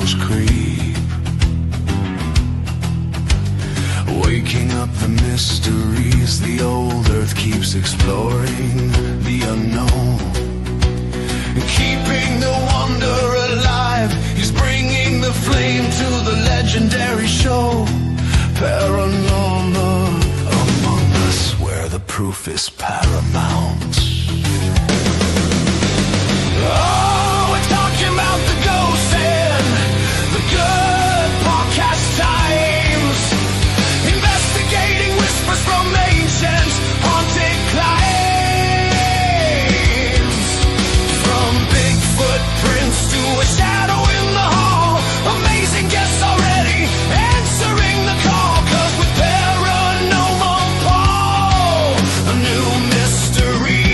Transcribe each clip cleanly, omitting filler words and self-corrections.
shadows creep, waking up the mysteries. The old earth keeps exploring the unknown, keeping the wonder alive. He's bringing the flame to the legendary show, Paranormal Among Us, where the proof is paramount. Oh, we're talking about the ghosts and the good podcast times, investigating whispers from ancient haunted climes, from big footprints to a shadow in the hall. Amazing guests already answering the call, 'cause with Paranormal Paul, a new mystery.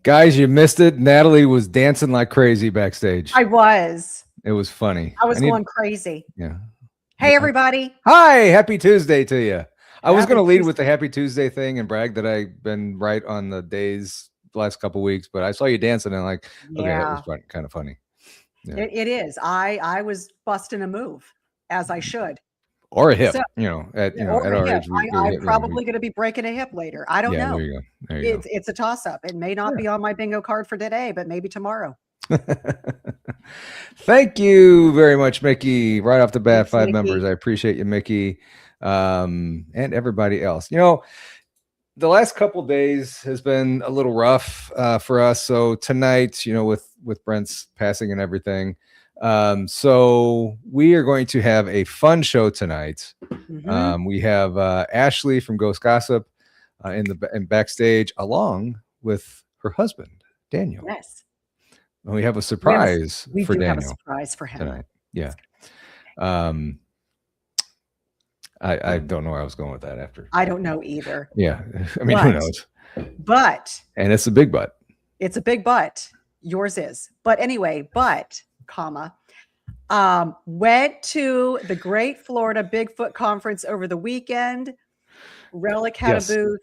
Guys, you missed it. Natalie was dancing like crazy backstage. I was. It was funny. I was going crazy. Yeah. Hey, everybody. Hi, happy Tuesday to you. I was going to lead Tuesday. with the happy Tuesday thing and brag that I've been right on the days the last couple weeks, but I saw you dancing and like, okay, that was fun, kind of funny. Yeah. It is. I was busting a move, as I should. Or a hip, So, at our age. I'm probably going to be breaking a hip later. I don't know. There you go. It's a toss-up. It may not be on my bingo card for today, but maybe tomorrow. Thank you very much, Mickey. Right off the bat, Thanks, 5 Mickey. members. I appreciate you, Mickey, and everybody else. The last couple days has been a little rough for us. So tonight, with Brent's passing and everything, so we are going to have a fun show tonight. Mhm. We have Ashley from Ghost Gossip in backstage, along with her husband, Daniel. Yes. And we have a surprise We for do Daniel have a surprise for him tonight. Yeah. I don't know where I was going with that after. I don't know either. Yeah. I mean, who knows? But And it's a big butt. it's a big but. Yours is. But anyway, went to the Great Florida Bigfoot Conference over the weekend. Relic had Yes. a booth.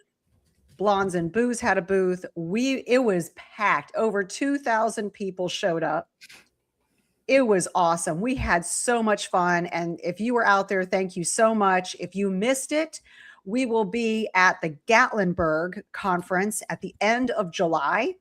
Blondes and Booze had a booth. It was packed. Over 2,000 people showed up. It was awesome. We had so much fun. And if you were out there, thank you so much. If you missed it, we will be at the Gatlinburg conference at the end of July.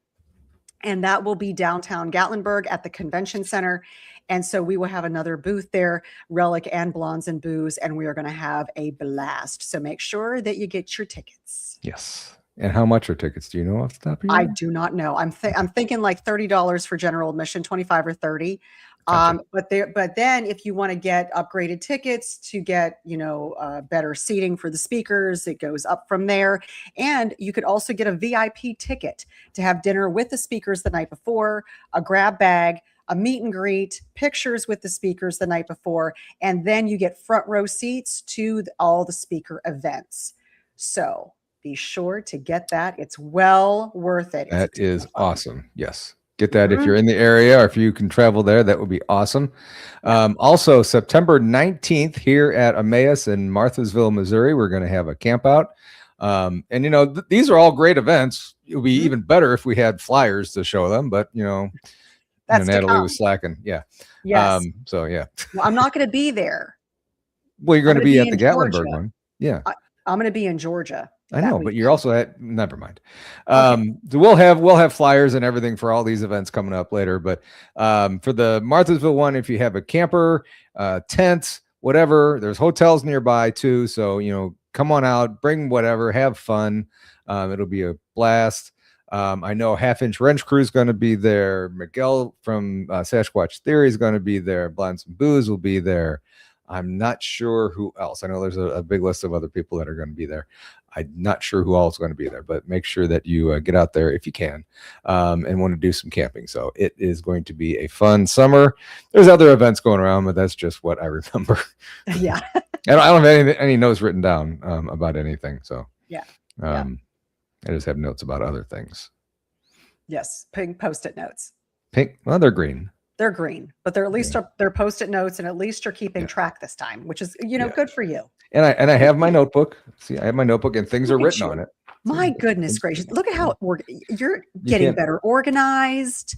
And that will be downtown Gatlinburg at the convention center. And so we will have another booth there, Relic and Blondes and Booze, and we are going to have a blast. So make sure that you get your tickets. Yes. And how much are tickets? Do you know off the top of your I head? do not know. I'm thinking like $30 for general admission, 25 or 30. Gotcha. But then if you want to get upgraded tickets to get, better seating for the speakers, it goes up from there. And you could also get a VIP ticket to have dinner with the speakers the night before, a grab bag, a meet and greet, pictures with the speakers the night before, and then you get front row seats to all the speaker events. So be sure to get that. It's well worth it. That is awesome. Yes. Get that if you're in the area or if you can travel there, that would be awesome. Also, September 19th here at Emmaus in Marthasville, Missouri, we're going to have a camp out. And, these are all great events. It would be even better if we had flyers to show them, but, That's Natalie was slacking. Yeah. Yes. So, yeah. Well, I'm not going to be there. Well, you're going to be at the in Gatlinburg Georgia. one. Yeah. I'm going to be in Georgia. I know, but you're also never mind. Okay. We'll have flyers and everything for all these events coming up later. But for the Marthasville one, if you have a camper, tent, whatever, there's hotels nearby too. So, come on out, bring whatever, have fun. It'll be a blast. I know Half Inch Wrench Crew is going to be there. Miguel from Sasquatch Theory is going to be there. Blondes and Booze will be there. I'm not sure who else. I know there's a big list of other people that are going to be there. I'm not sure who all is going to be there, but make sure that you get out there if you can and want to do some camping. So it is going to be a fun summer. There's other events going around, but that's just what I remember. Yeah. I don't have any notes written down about anything. So yeah. I just have notes about other things. Yes, pink Post-it notes. Pink. Well, they're green. They're green, but they're at least they're Post-it notes, and at least you're keeping track this time, which is good for you. And I have my notebook. See, I have my notebook, and things are written on it. My goodness gracious! Look at how you're getting better organized.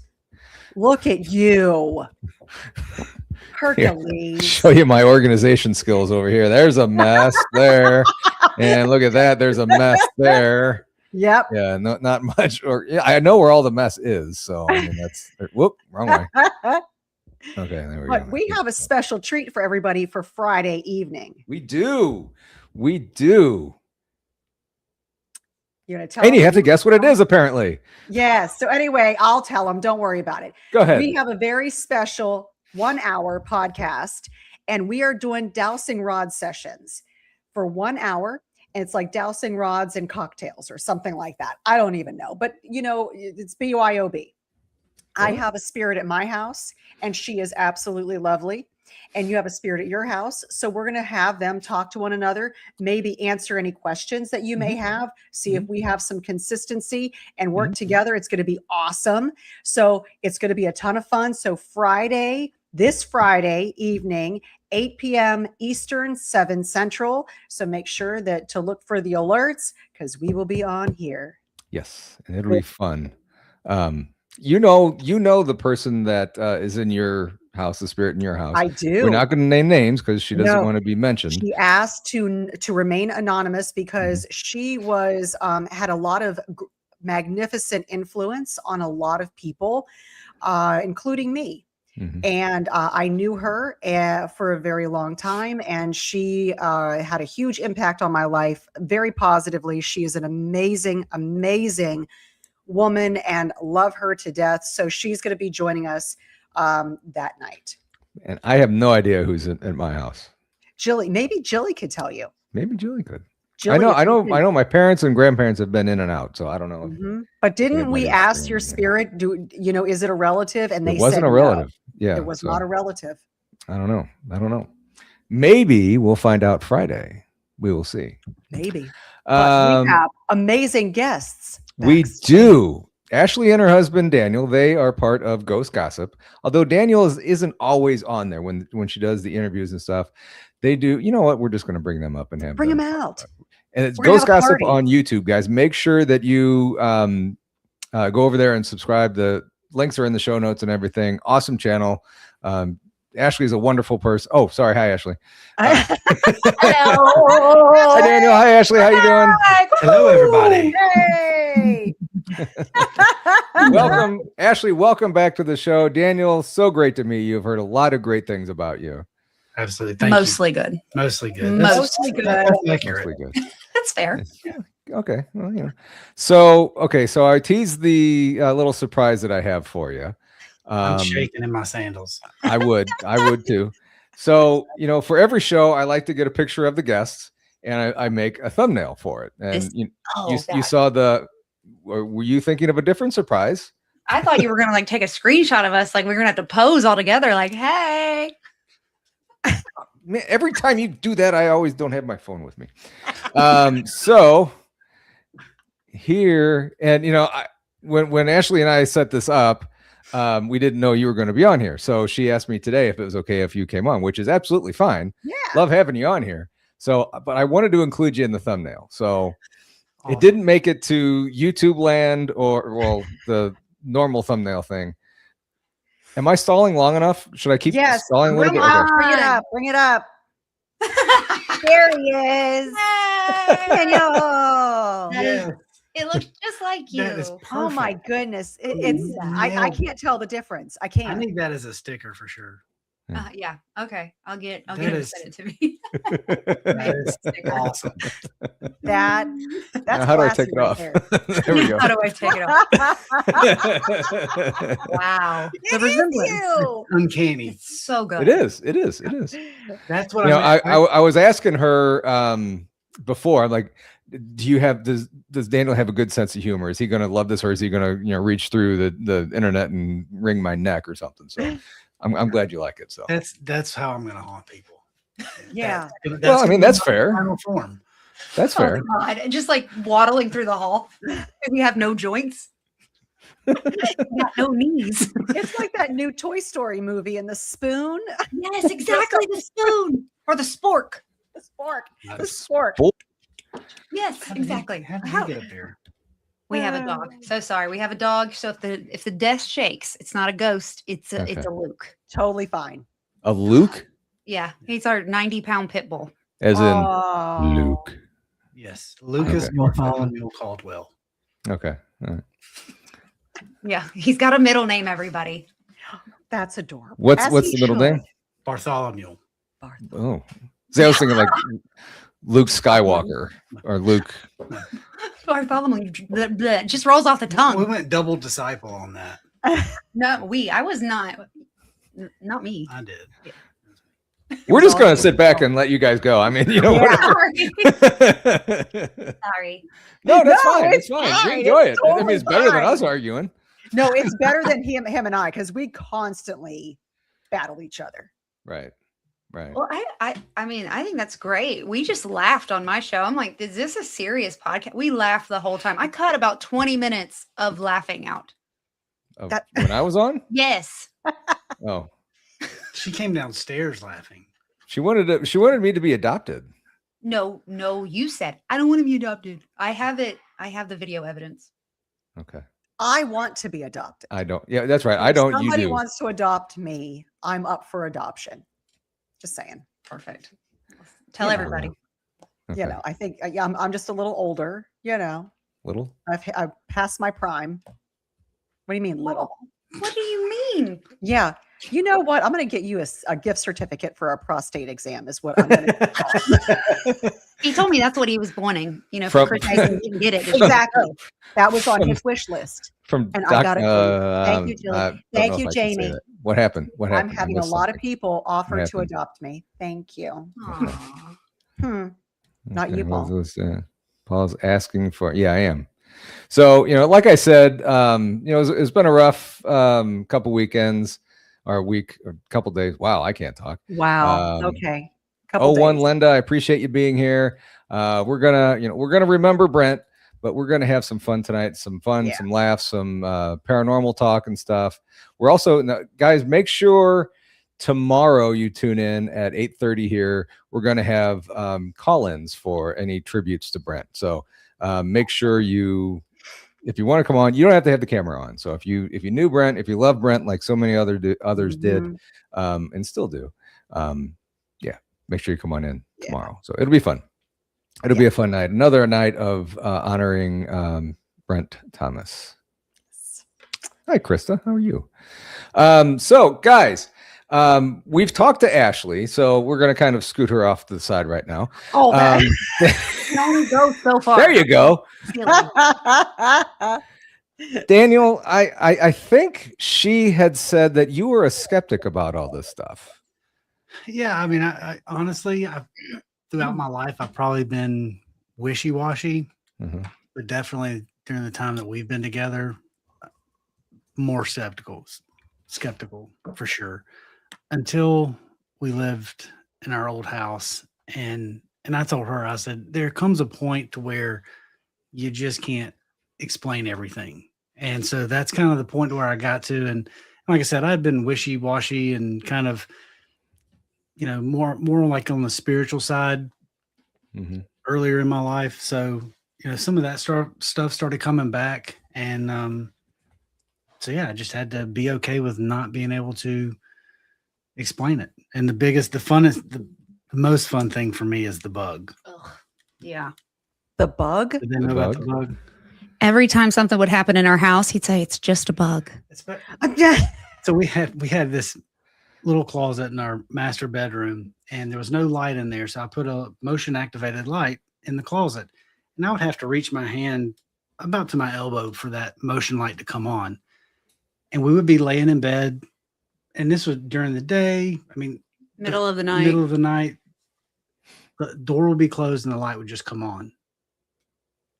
Look at you, Hercules. Show you my organization skills over here. There's a mess there, and look at that. There's a mess there. Yep. Yeah. Not much. Or I know where all the mess is. So I mean, that's wrong way. Okay, there we go. But we have a special treat for everybody for Friday evening. We do. We do. You're gonna tell And you have to guess what it is, apparently. Yes. So anyway, I'll tell them. Don't worry about it. Go ahead. We have a very special 1-hour podcast, and we are doing dowsing rod sessions for 1 hour. And it's like dowsing rods and cocktails or something like that. I don't even know, but it's BYOB. I have a spirit at my house, and she is absolutely lovely. And you have a spirit at your house. So we're going to have them talk to one another, maybe answer any questions that you may have, see if we have some consistency and work together. It's going to be awesome. So it's going to be a ton of fun. So this Friday evening, 8 p.m. Eastern, 7 Central. So make sure to look for the alerts, because we will be on here. Yes, and it'll be fun. You know the person that is in your house, the spirit in your house. I do. We're not going to name names because she doesn't want to be mentioned. She asked to remain anonymous because she was had a lot of magnificent influence on a lot of people, including me. And I knew her for a very long time, and she had a huge impact on my life, very positively. She is an amazing, amazing woman, and love her to death. So she's going to be joining us that night. And I have no idea who's at my house. Maybe Jilly could tell you. Maybe Julie could. Jilly, I know my parents and grandparents have been in and out, so I don't know. But didn't we ask your spirit, is it a relative? And they wasn't said a relative. No, Yeah. it was not a relative. I don't know. Maybe we'll find out Friday. We will see. Maybe. But we have amazing guests. We do. Ashley and her husband Daniel, they are part of Ghost Gossip. Although Daniel isn't always on there when she does the interviews and stuff. They do. You know what? We're just going to bring them up and have them out. And it's Ghost Gossip on YouTube, guys. Make sure that you go over there and subscribe. The links are in the show notes and everything. Awesome channel. Ashley is a wonderful person. Oh, sorry. Hi, Ashley. Hello. Hi, Daniel. Hi, Ashley. How you doing? Hello, everybody. Hey. Welcome, Ashley. Welcome back to the show. Daniel, so great to meet you. I've heard a lot of great things about you. Absolutely. Thank Mostly you. good. Mostly good. Mostly good. That's accurate. Mostly good. That's fair. Yeah. Okay. Well, So I teased the little surprise that I have for you. I'm shaking in my sandals. I would too. So, for every show, I like to get a picture of the guests, and I make a thumbnail for it. And you saw were you thinking of a different surprise? I thought you were going to take a screenshot of us. Like we were going to have to pose all together. Like, hey. Man, every time you do that, I always don't have my phone with me. So here, and when Ashley and I set this up, we didn't know you were going to be on here. So she asked me today if it was okay if you came on, which is absolutely fine. Yeah. Love having you on here. So, but I wanted to include you in the thumbnail. So Awesome. It didn't make it to YouTube land or the normal thumbnail thing. Am I stalling long enough? Should I keep stalling a little bit? Okay. Bring it up. There he is. Daniel. Yeah. It looks just like you. That is Oh my goodness. I can't tell the difference. I I can't. need that as a sticker for sure. Yeah. Okay. I'll get That him to is- send it to me. That is awesome. That's Now, how do I classy take it right off? there. There we go. How do I take it off? Wow. The resemblance. You. Uncanny. It's so good. It is. It is. It is. That's what I was asking her before. I'm like, does Daniel have a good sense of humor? Is he going to love this, or is he going to reach through the internet and wring my neck or something? So I'm glad you like it. So that's how I'm going to haunt people. Yeah. Well, I mean, that's fair. Final form. That's fair. Oh God. And just like waddling through the hall. And you have no joints. He got no knees. It's like that new Toy Story movie and the spoon. Yes, exactly. The spoon or the spork. The spork. The Nice. spork. Yes, How did he- exactly. How did How- he get up there? We have a dog. So sorry. We have a dog. So if the desk shakes, it's not a ghost. It's a Okay. Luke. Totally fine. A Luke, Yeah, he's our 90-pound pit bull. as in Oh. Luke. Yes, Lucas Okay. Bartholomew Caldwell. Okay. All right. Yeah, he's got a middle name. Everybody. That's adorable. What's As what's he the middle should. name? Bartholomew. Barth- Oh, see, I was thinking like Luke Skywalker or Luke. Bartholomew just rolls off the We tongue. went double disciple on that. No, I was not. Not me. I did. We're just gonna sit back and let you guys go. I mean, you know, Yeah. whatever. Sorry. No, that's No, fine. It's it's fine. fine. We enjoy it. It's I mean, it's totally better than us fine. arguing. No, it's better than him and I because we constantly battle each other. Right. Right. Well, I mean, I think that's great. We just laughed on my show. I'm like, is this a serious podcast? We laughed the whole time. I cut about 20 minutes of laughing out. Of that- when I was on? Yes. Oh, She came downstairs laughing. she wanted me to be adopted. No, you said I don't want to be adopted. I have it. I have the video evidence. Okay. I want to be adopted. I don't. Yeah, that's right. I If don't. You somebody do. wants to adopt me, I'm up for adoption. Just saying. Perfect. Tell Yeah. everybody. Okay. You know, I think yeah, I'm just a little older. You know, Little. I've passed my prime. What do you mean, little? What do you mean? Yeah. You know what? I'm going to get you a gift certificate for a prostate exam. Is what I'm going to. He told me that's what he was wanting. You know, From- for Christmas, he didn't get it. Exactly. That was on his wish list. From And I gotta go. Thank you, Julie. I don't Thank know you, if I can say Jamie. that. What happened? What happened? I'm I having a missed lot of something. people offer to happened? adopt me. Thank you. Aw. Not you, what Paul. was this, Paul's asking for. Yeah, I am. So, you know, like I said, you know, it's been a rough couple weekends or week or couple days. Wow, I can't talk. Wow. Um, Okay. Oh, Couple one days. Linda, I appreciate you being here. We're gonna remember Brent, but we're gonna have some fun tonight. Some fun, Yeah. some laughs, some paranormal talk and stuff. We're also, now, guys, make sure tomorrow you tune in at 8:30 here. We're gonna have call-ins for any tributes to Brent. So make sure if you want to come on, you don't have to have the camera on. So if you knew Brent, if you love Brent like so many others did, Mhm. and still do, yeah, make sure you come on in Yeah. tomorrow. So it'll be fun. It'll be a fun night. Another night of honoring Brent Thomas. Hi, Krista. How are you? So guys, we've talked to Ashley, so we're going to kind of scoot her off to the side right now. Oh, that. Can only go so far. There you go. Feeling. Daniel, I think she had said that you were a skeptic about all this stuff. Yeah, I mean, I honestly, throughout my life, I've probably been wishy-washy, Mhm. but definitely during the time that we've been together, more skeptical for sure. Until we lived in our old house, and I told her, I said, there comes a point to where you just can't explain everything, and so that's kind of the point where I got to. And like I said, I'd been wishy-washy and kind of, you know, more like on the spiritual side Mhm. earlier in my life. So, you know, some of that stuff started coming back. And so, yeah, I just had to be okay with not being able to explain it. And the most fun thing for me is the bug. Ugh. Yeah. The bug? Did they know about the bug? Every time something would happen in our house, he'd say, "It's just a bug." So we had this little closet in our master bedroom, and there was no light in there. So I put a motion activated light in the closet, and I would have to reach my hand about to my elbow for that motion light to come on. And we would be laying in bed, and this was during the day. I mean, Middle of the night. middle of the night, the door would be closed and the light would just come on,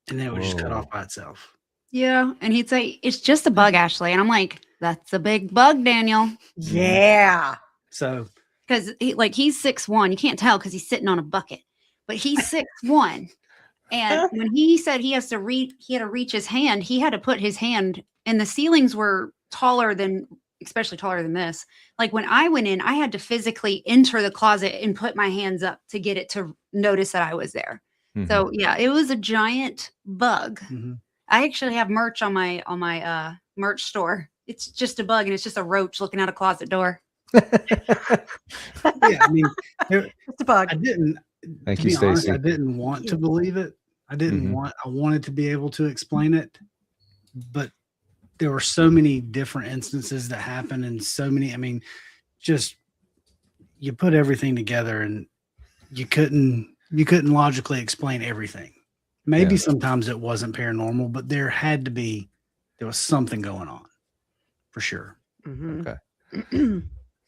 and then it would just cut Whoa. off by itself. Yeah. And he'd say, "It's just a bug, Ashley." And I'm like, "That's a big bug, Daniel." Yeah. So Because he's 6'1". You can't tell because he's sitting on a bucket, but he's 6'1". And when he said he had to reach his hand, he had to put his hand, and the ceilings were especially taller than this. Like when I went in, I had to physically enter the closet and put my hands up to get it to notice that I was there. Mhm. So yeah, it was a giant bug. Mm-hmm. I actually have merch on my merch store. It's just a bug, and it's just a roach looking out a closet door. Yeah, I mean, It's a bug. I didn't. Thank to you, be honest, Stacy. I didn't want to believe it. I didn't Mhm. want. I wanted to be able to explain it, but there were so many different instances that happened, and so many. I mean, just you put everything together, and you couldn't logically explain everything. Maybe Yeah. sometimes it wasn't paranormal, but there was something going on for sure. Mhm. Okay.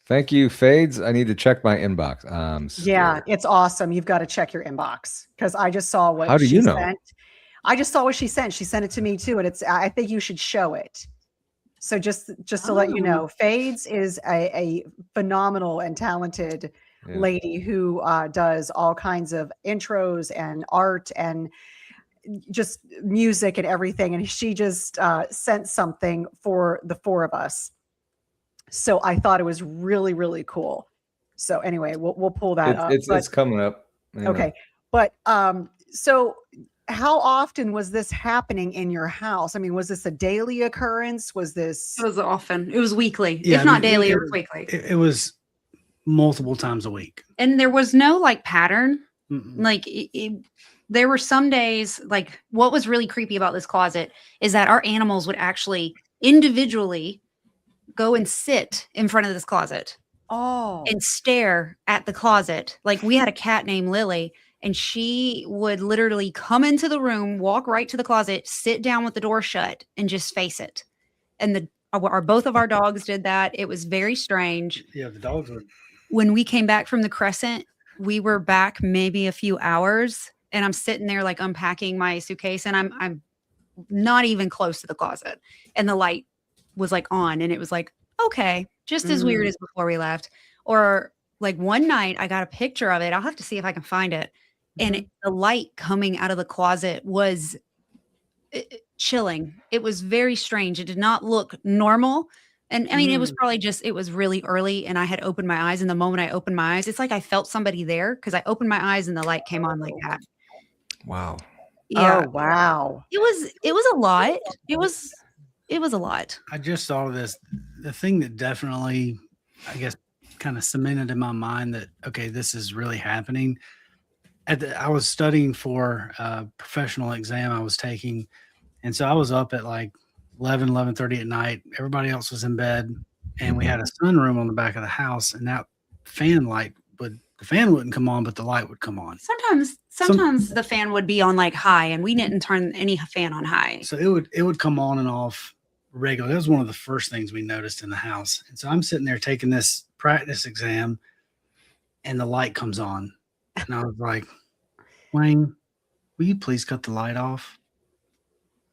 Thank you, Fades. I need to check my inbox. Yeah, Scared. it's awesome. You've got to check your inbox because I just saw what How do she you know? sent. I just saw what she sent. She sent it to me too, and I think you should show it. So just to let you know, Fades is a phenomenal and talented Yeah. lady who does all kinds of intros and art and just music and everything. And she just sent something for the four of us. So I thought it was really, really cool. So anyway, we'll pull that up. It's coming up. You know. Okay. But so how often was this happening in your house? I mean, was this a daily occurrence? Was this It was often. It was weekly. Yeah, if I not mean, daily, it it was weekly. It was multiple times a week. And there was no like pattern. Mm-mm. Like there were some days, like what was really creepy about this closet is that our animals would actually individually go and sit in front of this closet and stare at the closet. Like we had a cat named Lily, and she would literally come into the room, walk right to the closet, sit down with the door shut, and just face it. And both of our dogs did that. It was very strange. Yeah, the dogs would. When we came back from the Crescent, we were back maybe a few hours, and I'm sitting there like unpacking my suitcase, and I'm not even close to the closet, and the light was like on, and it was like, okay, just as weird as before we left. Or like one night I got a picture of it. I'll have to see if I can find it. And the light coming out of the closet was chilling. It was very strange. It did not look normal. And I mean, it was probably just, it was really early, and I had opened my eyes. And the moment I opened my eyes, it's like I felt somebody there because I opened my eyes and the light came on like that. Wow. Yeah. Oh, wow. It was a lot. It was a lot. I just saw this. The thing that definitely, I guess, kind of cemented in my mind that, okay, this is really happening. I was studying for a professional exam I was taking. And so I was up at like 11:30 at night. Everybody else was in bed. And we had a sunroom on the back of the house. And that the fan wouldn't come on, but the light would come on. Sometimes the fan would be on like high, and we didn't turn any fan on high. So it would come on and off regularly. That was one of the first things we noticed in the house. And so I'm sitting there taking this practice exam, and the light comes on. And I was like, Wayne, will you please cut the light off?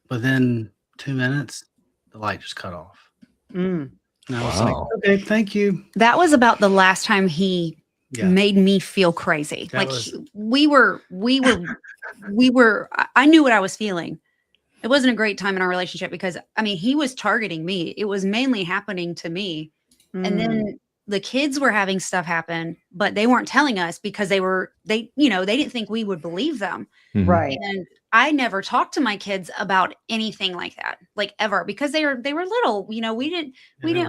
Within 2 minutes, the light just cut off. And I was like, okay, thank you. That was about the last time he made me feel crazy. That like was- we were, I knew what I was feeling. It wasn't a great time in our relationship because I mean, he was targeting me. It was mainly happening to me. And then the kids were having stuff happen, but they weren't telling us because they didn't think we would believe them. Right. And I never talked to my kids about anything like that, like ever, because they were little, we didn't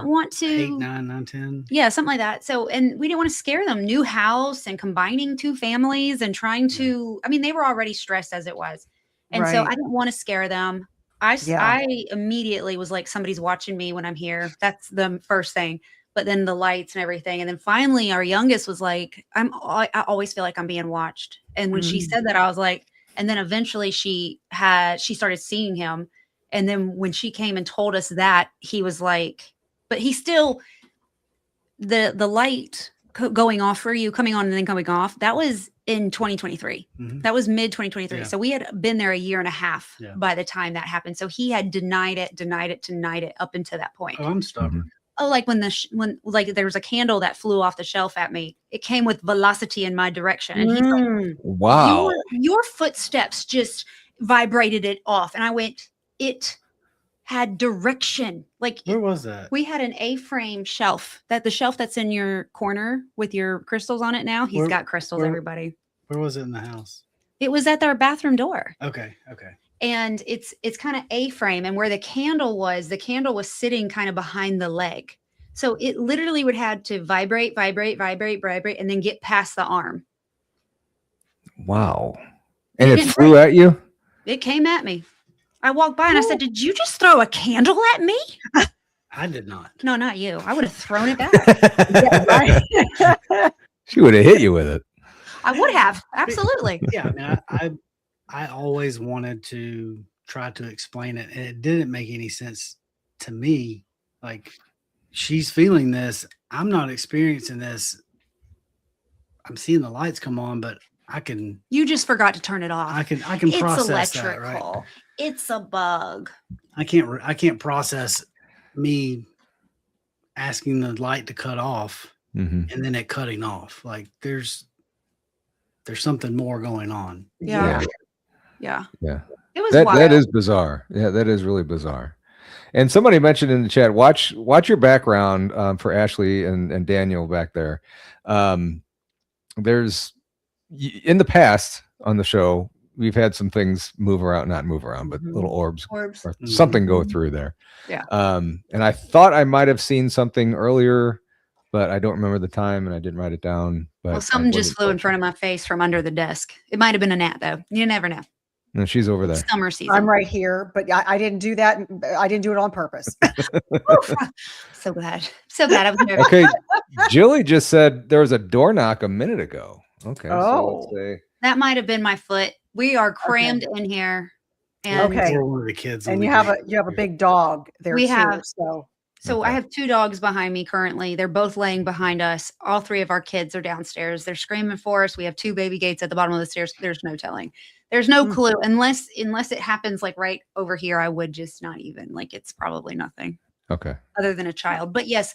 want to 8, 9, 9, 10. Yeah, something like that. So, and we didn't want to scare them. New house and combining two families and trying to, I mean, they were already stressed as it was. And so I didn't want to scare them. I immediately was like, somebody's watching me when I'm here. That's the first thing. But then the lights and everything. And then finally our youngest was like, I always feel like I'm being watched. And when she said that, I was like, and then eventually she started seeing him. And then when she came and told us that, he was like, but he still, the light going off for you, coming on and then coming off, that was in 2023. That was mid 2023. Yeah. So we had been there a year and a half Yeah. by the time that happened. So he had denied it up until that point. Oh, I'm stubborn. Oh, like when like there was a candle that flew off the shelf at me. It came with velocity in my direction. And he's like, Wow. your footsteps just vibrated it off. And I went, it had direction. Like Where was that? we had an A-frame shelf, the shelf that's in your corner with your crystals on it now. He's got crystals, everybody. Where was it in the house? It was at our bathroom door. Okay. And it's kind of A-frame, and where the candle was sitting kind of behind the leg. So it literally would have to vibrate, and then get past the arm. Wow. And it flew at you? It came at me. I walked by and I said, "Did you just throw a candle at me?" I did not. No, not you. I would have thrown it back. Yeah, right. She would have hit you with it. I would have. Absolutely. Yeah, I mean, I always wanted to try to explain it, and it didn't make any sense to me. Like, she's feeling this. I'm not experiencing this. I'm seeing the lights come on, but You just forgot to turn it off. I can It's process electrical. that, right? It's a bug. I can't process me asking the light to cut off and then it cutting off. Like there's something more going on. Yeah. It was wild. That is bizarre. Yeah, that is really bizarre. And somebody mentioned in the chat, watch your background for Ashley and Daniel back there. There's in the past on the show, we've had some things not move around, but little orbs or something go through there. Yeah. And I thought I might have seen something earlier, but I don't remember the time and I didn't write it down. But Well, something just flew in front of my face from under the desk. It might have been a gnat, though. You never know. No, she's over there. It's summer season. I'm right here, but I didn't do that. I didn't do it on purpose. So glad. So glad I was there. Okay. Jilly just said there was a door knock a minute ago. Okay. Oh. So let's say That might have been my foot. We are crammed in here. And Okay. Or one of the kids. And you have a big dog there We too. have- So I have 2 dogs behind me currently. They're both laying behind us. All 3 of our kids are downstairs. They're screaming for us. We have 2 baby gates at the bottom of the stairs. There's no telling. There's no clue unless it happens like right over here. I would just not even like it's probably nothing. Okay. Other than a child. But yes,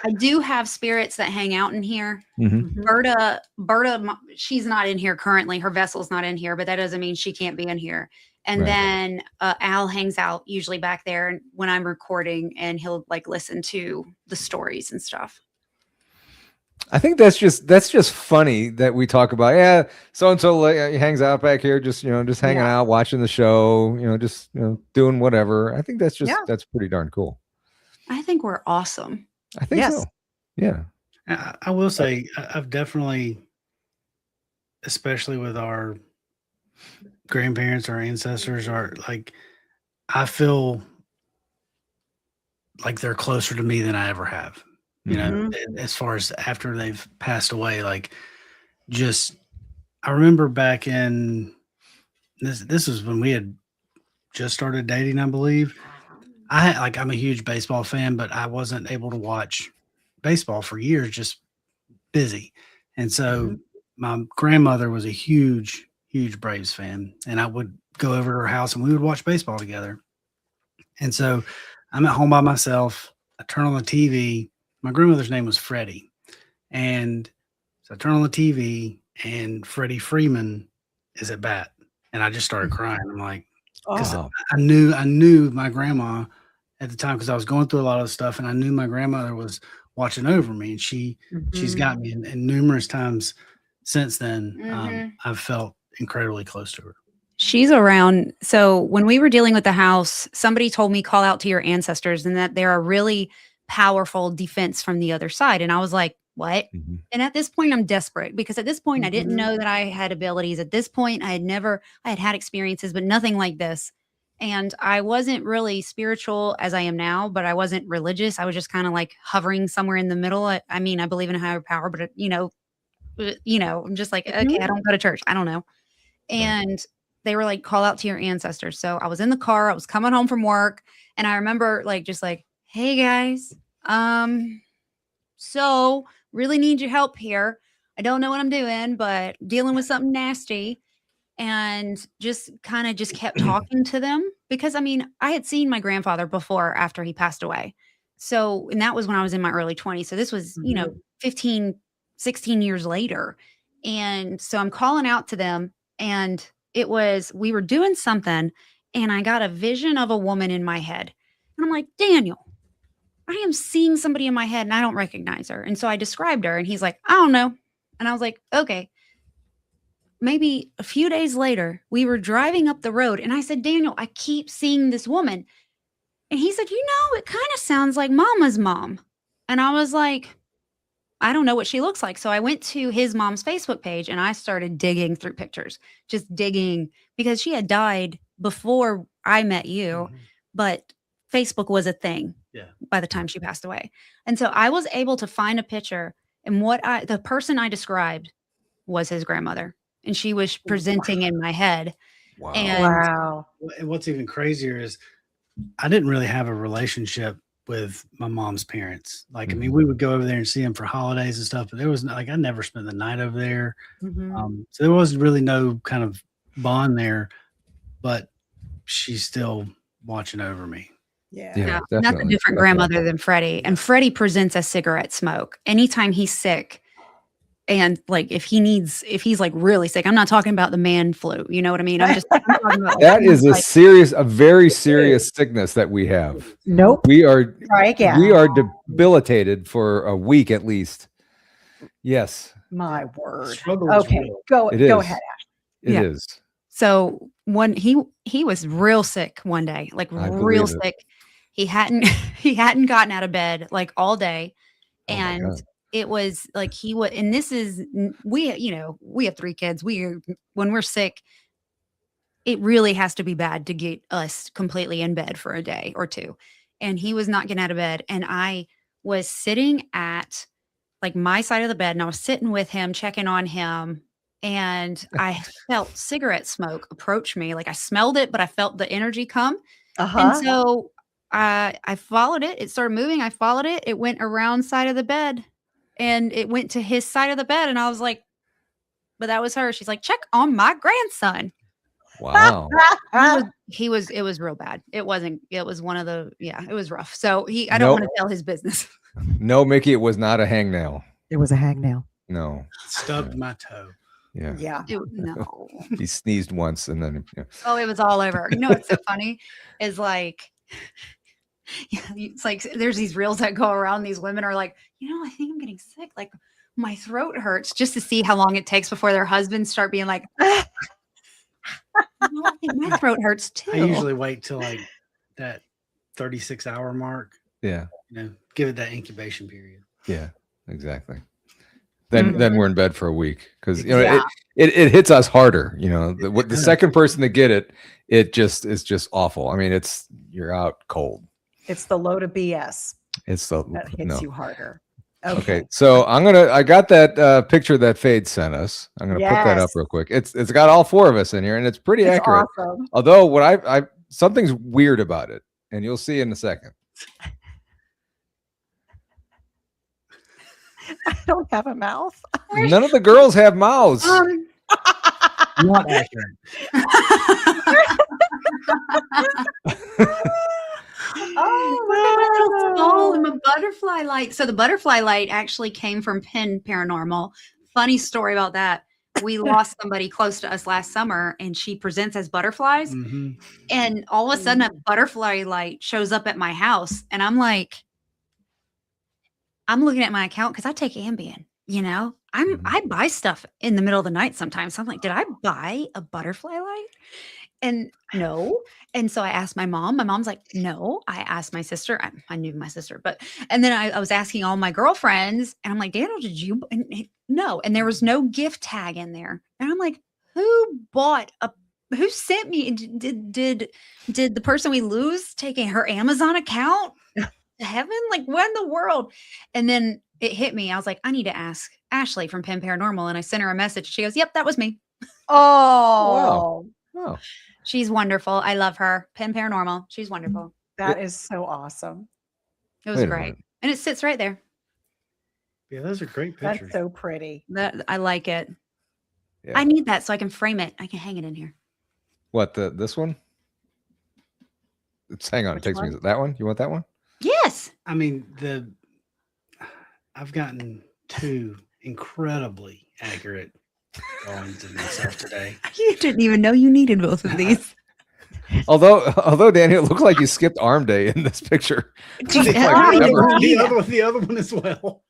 I do have spirits that hang out in here. Mm-hmm. Berta, she's not in here currently. Her vessel's not in here, but that doesn't mean she can't be in here. And Right. then Al hangs out usually back there when I'm recording, and he'll like listen to the stories and stuff. I think that's just funny that we talk about. Yeah, so and so hangs out back here, just hanging out, watching the show, just doing whatever. I think that's pretty darn cool. I think we're awesome. I think so. Yeah. I will say I've definitely, especially with our grandparents, our ancestors, I feel like they're closer to me than I ever have. You know, as far as after they've passed away, I remember back in this was when we had just started dating, I believe. I'm a huge baseball fan, but I wasn't able to watch baseball for years, just busy. And so my grandmother was a huge Braves fan, and I would go over to her house and we would watch baseball together. And so I'm at home by myself. I turn on the TV. My grandmother's name was Freddie. And so I turn on the TV and Freddie Freeman is at bat. And I just started crying. I'm like, because I knew my grandma at the time, because I was going through a lot of stuff, and I knew my grandmother was watching over me, and she's got me. And numerous times since then, I've felt incredibly close to her. She's around. So when we were dealing with the house, somebody told me call out to your ancestors and that they're a really powerful defense from the other side. And I was like, what? And at this point, I'm desperate, because at this point, I didn't know that I had abilities. At this point, I had experiences, but nothing like this. And I wasn't really spiritual as I am now, but I wasn't religious. I was just kind of like hovering somewhere in the middle. I mean, I believe in a higher power, but I'm just like, okay, I don't go to church. I don't know. And they were like, call out to your ancestors. So I was in the car, I was coming home from work, and I remember hey guys, so really need your help here. I don't know what I'm doing, but dealing with something nasty. And just kept talking to them, because I mean, I had seen my grandfather before after he passed away. So, and that was when I was in my early 20s. So this was, 15, 16 years later. And so I'm calling out to them, and we were doing something, and I got a vision of a woman in my head. And I'm like, Daniel, I am seeing somebody in my head and I don't recognize her. And so I described her, and he's like, I don't know. And I was like, okay. Maybe a few days later, we were driving up the road, and I said, Daniel, I keep seeing this woman. And he said, it kind of sounds like Mama's mom. And I was like, I don't know what she looks like. So I went to his mom's Facebook page and I started digging through pictures, just digging, because she had died before I met you, but Facebook was a thing by the time she passed away. And so I was able to find a picture, and the person I described was his grandmother, and she was presenting in my head. Wow. And what's even crazier is I didn't really have a relationship with my mom's parents. Like, I mean, we would go over there and see them for holidays and stuff, but there was I never spent the night over there. So there was really no kind of bond there, but she's still watching over me. Yeah, that's a different grandmother than Freddie. And Freddie presents as cigarette smoke anytime he's sick. And like, if he's like really sick, I'm not talking about the man flu. You know what I mean? I'm talking about that is a very serious sickness that we have. Nope. Try again. We are debilitated for a week at least. Yes. My word. Okay. Go ahead, Ash. It is. So he was real sick one day, like real sick. He hadn't gotten out of bed like all day. And it was like and this is, we have 3 kids. When we're sick, it really has to be bad to get us completely in bed for a day or 2. And he was not getting out of bed. And I was sitting at like my side of the bed, and I was sitting with him, checking on him. And I felt cigarette smoke approach me. Like I smelled it, but I felt the energy come. And so I followed it. It started moving. I followed it. It went around side of the bed, and it went to his side of the bed. And I was like, but that was her. She's like, check on my grandson. Wow. It was real bad. It was one of the, it was rough. So I don't want to tell his business. No, Mickey, it was not a hangnail. It was a hangnail. No. Stubbed my toe. Yeah. No. He sneezed once and then. Oh, it was all over. You know what's so funny is like, it's like there's these reels that go around. These women are like, I think I'm getting sick. Like my throat hurts, just to see how long it takes before their husbands start being like, I think my throat hurts too. I usually wait till like that 36-hour mark. Yeah. Give it that incubation period. Yeah, exactly. Then we're in bed for a week because it hits us harder. The second person to get it, it's just awful. I mean, you're out cold. It's the load of BS. That hits you harder. Okay, so I got that picture that Fade sent us. I'm gonna put that up real quick. It's got all 4 of us in here, and it's pretty accurate. Awesome. Although what something's weird about it, and you'll see in a second. I don't have a mouth. None of the girls have mouths. Not accurate. Oh, and a butterfly light. So the butterfly light actually came from Penn Paranormal. Funny story about that. We lost somebody close to us last summer, and she presents as butterflies. And all of a sudden, a butterfly light shows up at my house, and I'm like, I'm looking at my account because I take Ambien. I buy stuff in the middle of the night sometimes. So I'm like, did I buy a butterfly light? And no. And so I asked my mom. My mom's like, no. I asked my sister. I knew my sister, and then I was asking all my girlfriends, and I'm like, Daniel, did you? And no. And there was no gift tag in there. And I'm like, who sent me? Did the person we lose take her Amazon account to heaven? Like, what in the world? And then it hit me. I was like, I need to ask Ashley from Penn Paranormal. And I sent her a message. She goes, yep, that was me. Oh, wow. She's wonderful. I love her. Penn Paranormal. She's wonderful. That is so awesome. It was great. And it sits right there. Yeah, those are great pictures. That's so pretty. I like it. Yeah. I need that so I can frame it. I can hang it in here. What, this one? Hang on. It takes me that one. You want that one? Yeah. Yes. I mean, I've gotten 2 incredibly accurate drawings of myself today. You didn't even know you needed both of these. Although Danny, it looked like you skipped arm day in this picture. The other one as well.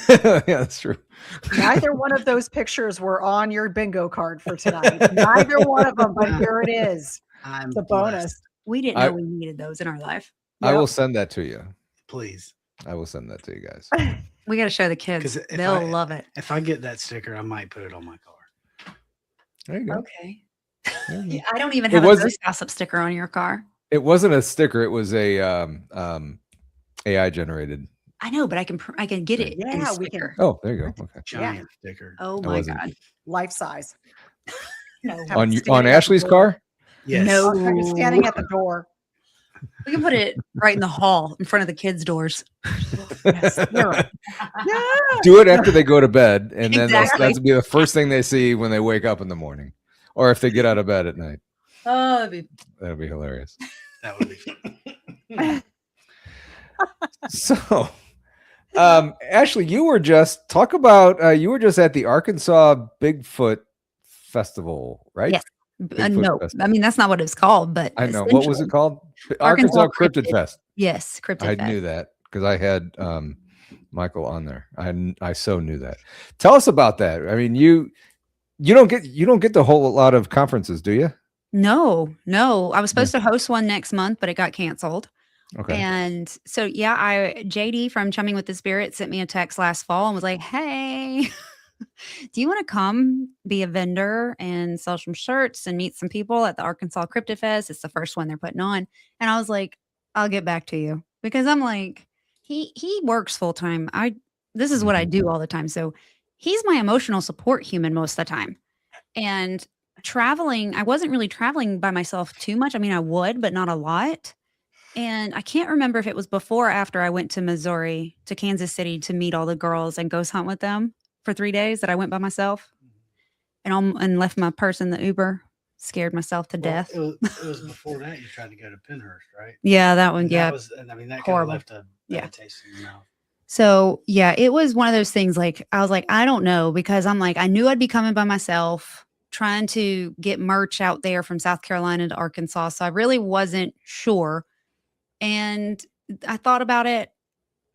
Yeah, that's true. Neither one of those pictures were on your bingo card for tonight. Neither one of them, but here it is. I'm The bonus. We didn't know we needed those in our life. I will send that to you. Please. I will send that to you guys. We got to show the kids. They'll love it. If I get that sticker, I might put it on my car. There you go. Okay. I don't even have a ghost gossip sticker on your car. It wasn't a sticker. It was a AI generated. I know, but I can get it. Yeah, we can. Oh, there you go. Okay. Giant sticker. Oh my God. Life size. No. On Ashley's car? Yes. No. Standing at the door. We can put it right in the hall in front of the kids' doors. Yes. Do it after they go to bed, and then Exactly. that's be the first thing they see when they wake up in the morning, or if they get out of bed at night. Oh, That'd be hilarious. That would be fun. So, Ashley, you were just at the Arkansas Bigfoot Festival, right? Yes. Bigfoot No, Festival. I mean that's not what it's called, but I know. What was it called? Arkansas Cryptid Fest. Yes, Cryptid I Fest. knew that because I had Michael on there. I so knew that. Tell us about that. I mean, you don't get the whole lot of conferences, do you? No. I was supposed to host one next month, but it got canceled. Okay. And so, JD from Chumming with the Spirit sent me a text last fall and was like, hey, do you want to come be a vendor and sell some shirts and meet some people at the Arkansas Cryptid Fest? It's the first one they're putting on. And I was like, I'll get back to you, because I'm like, he works full time. This is what I do all the time. So he's my emotional support human most of the time. And traveling, I wasn't really traveling by myself too much. I mean, I would, but not a lot. And I can't remember if it was before or after I went to Missouri, to Kansas City, to meet all the girls and ghost hunt with them for 3 days, that I went by myself and left my purse in the Uber, scared myself to death. It was before that you tried to go to Pinhurst, right? Yeah, that one. That kind of left a bad taste in your mouth. So it was one of those things. Like, I was like, I don't know, because I'm like, I knew I'd be coming by myself, trying to get merch out there from South Carolina to Arkansas. So I really wasn't sure. And I thought about it,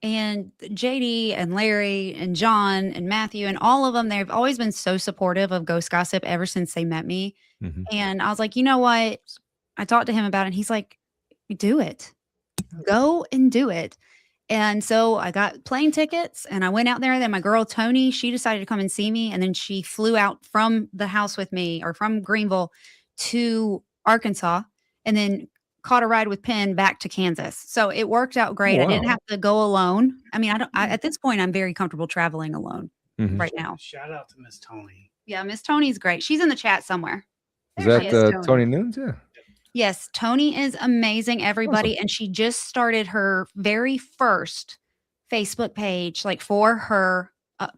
and JD and Larry and John and Matthew and all of them, they've always been so supportive of Ghost Gossip ever since they met me. Mm-hmm. And I was like, you know what? I talked to him about it, and he's like, do it. Go and do it. And so I got plane tickets and I went out there. Then my girl, Tony, she decided to come and see me. And then she flew out from the house with me, or from Greenville to Arkansas, and then caught a ride with Penn back to Kansas. So it worked out great. Oh, wow. I didn't have to go alone. I mean, at this point, I'm very comfortable traveling alone right now. Shout out to Miss Tony. Yeah, Miss Tony's great. She's in the chat somewhere. Is There she that Tony Nunes? Yeah. Yes, Tony is amazing, everybody. Awesome. And she just started her very first Facebook page, like, for her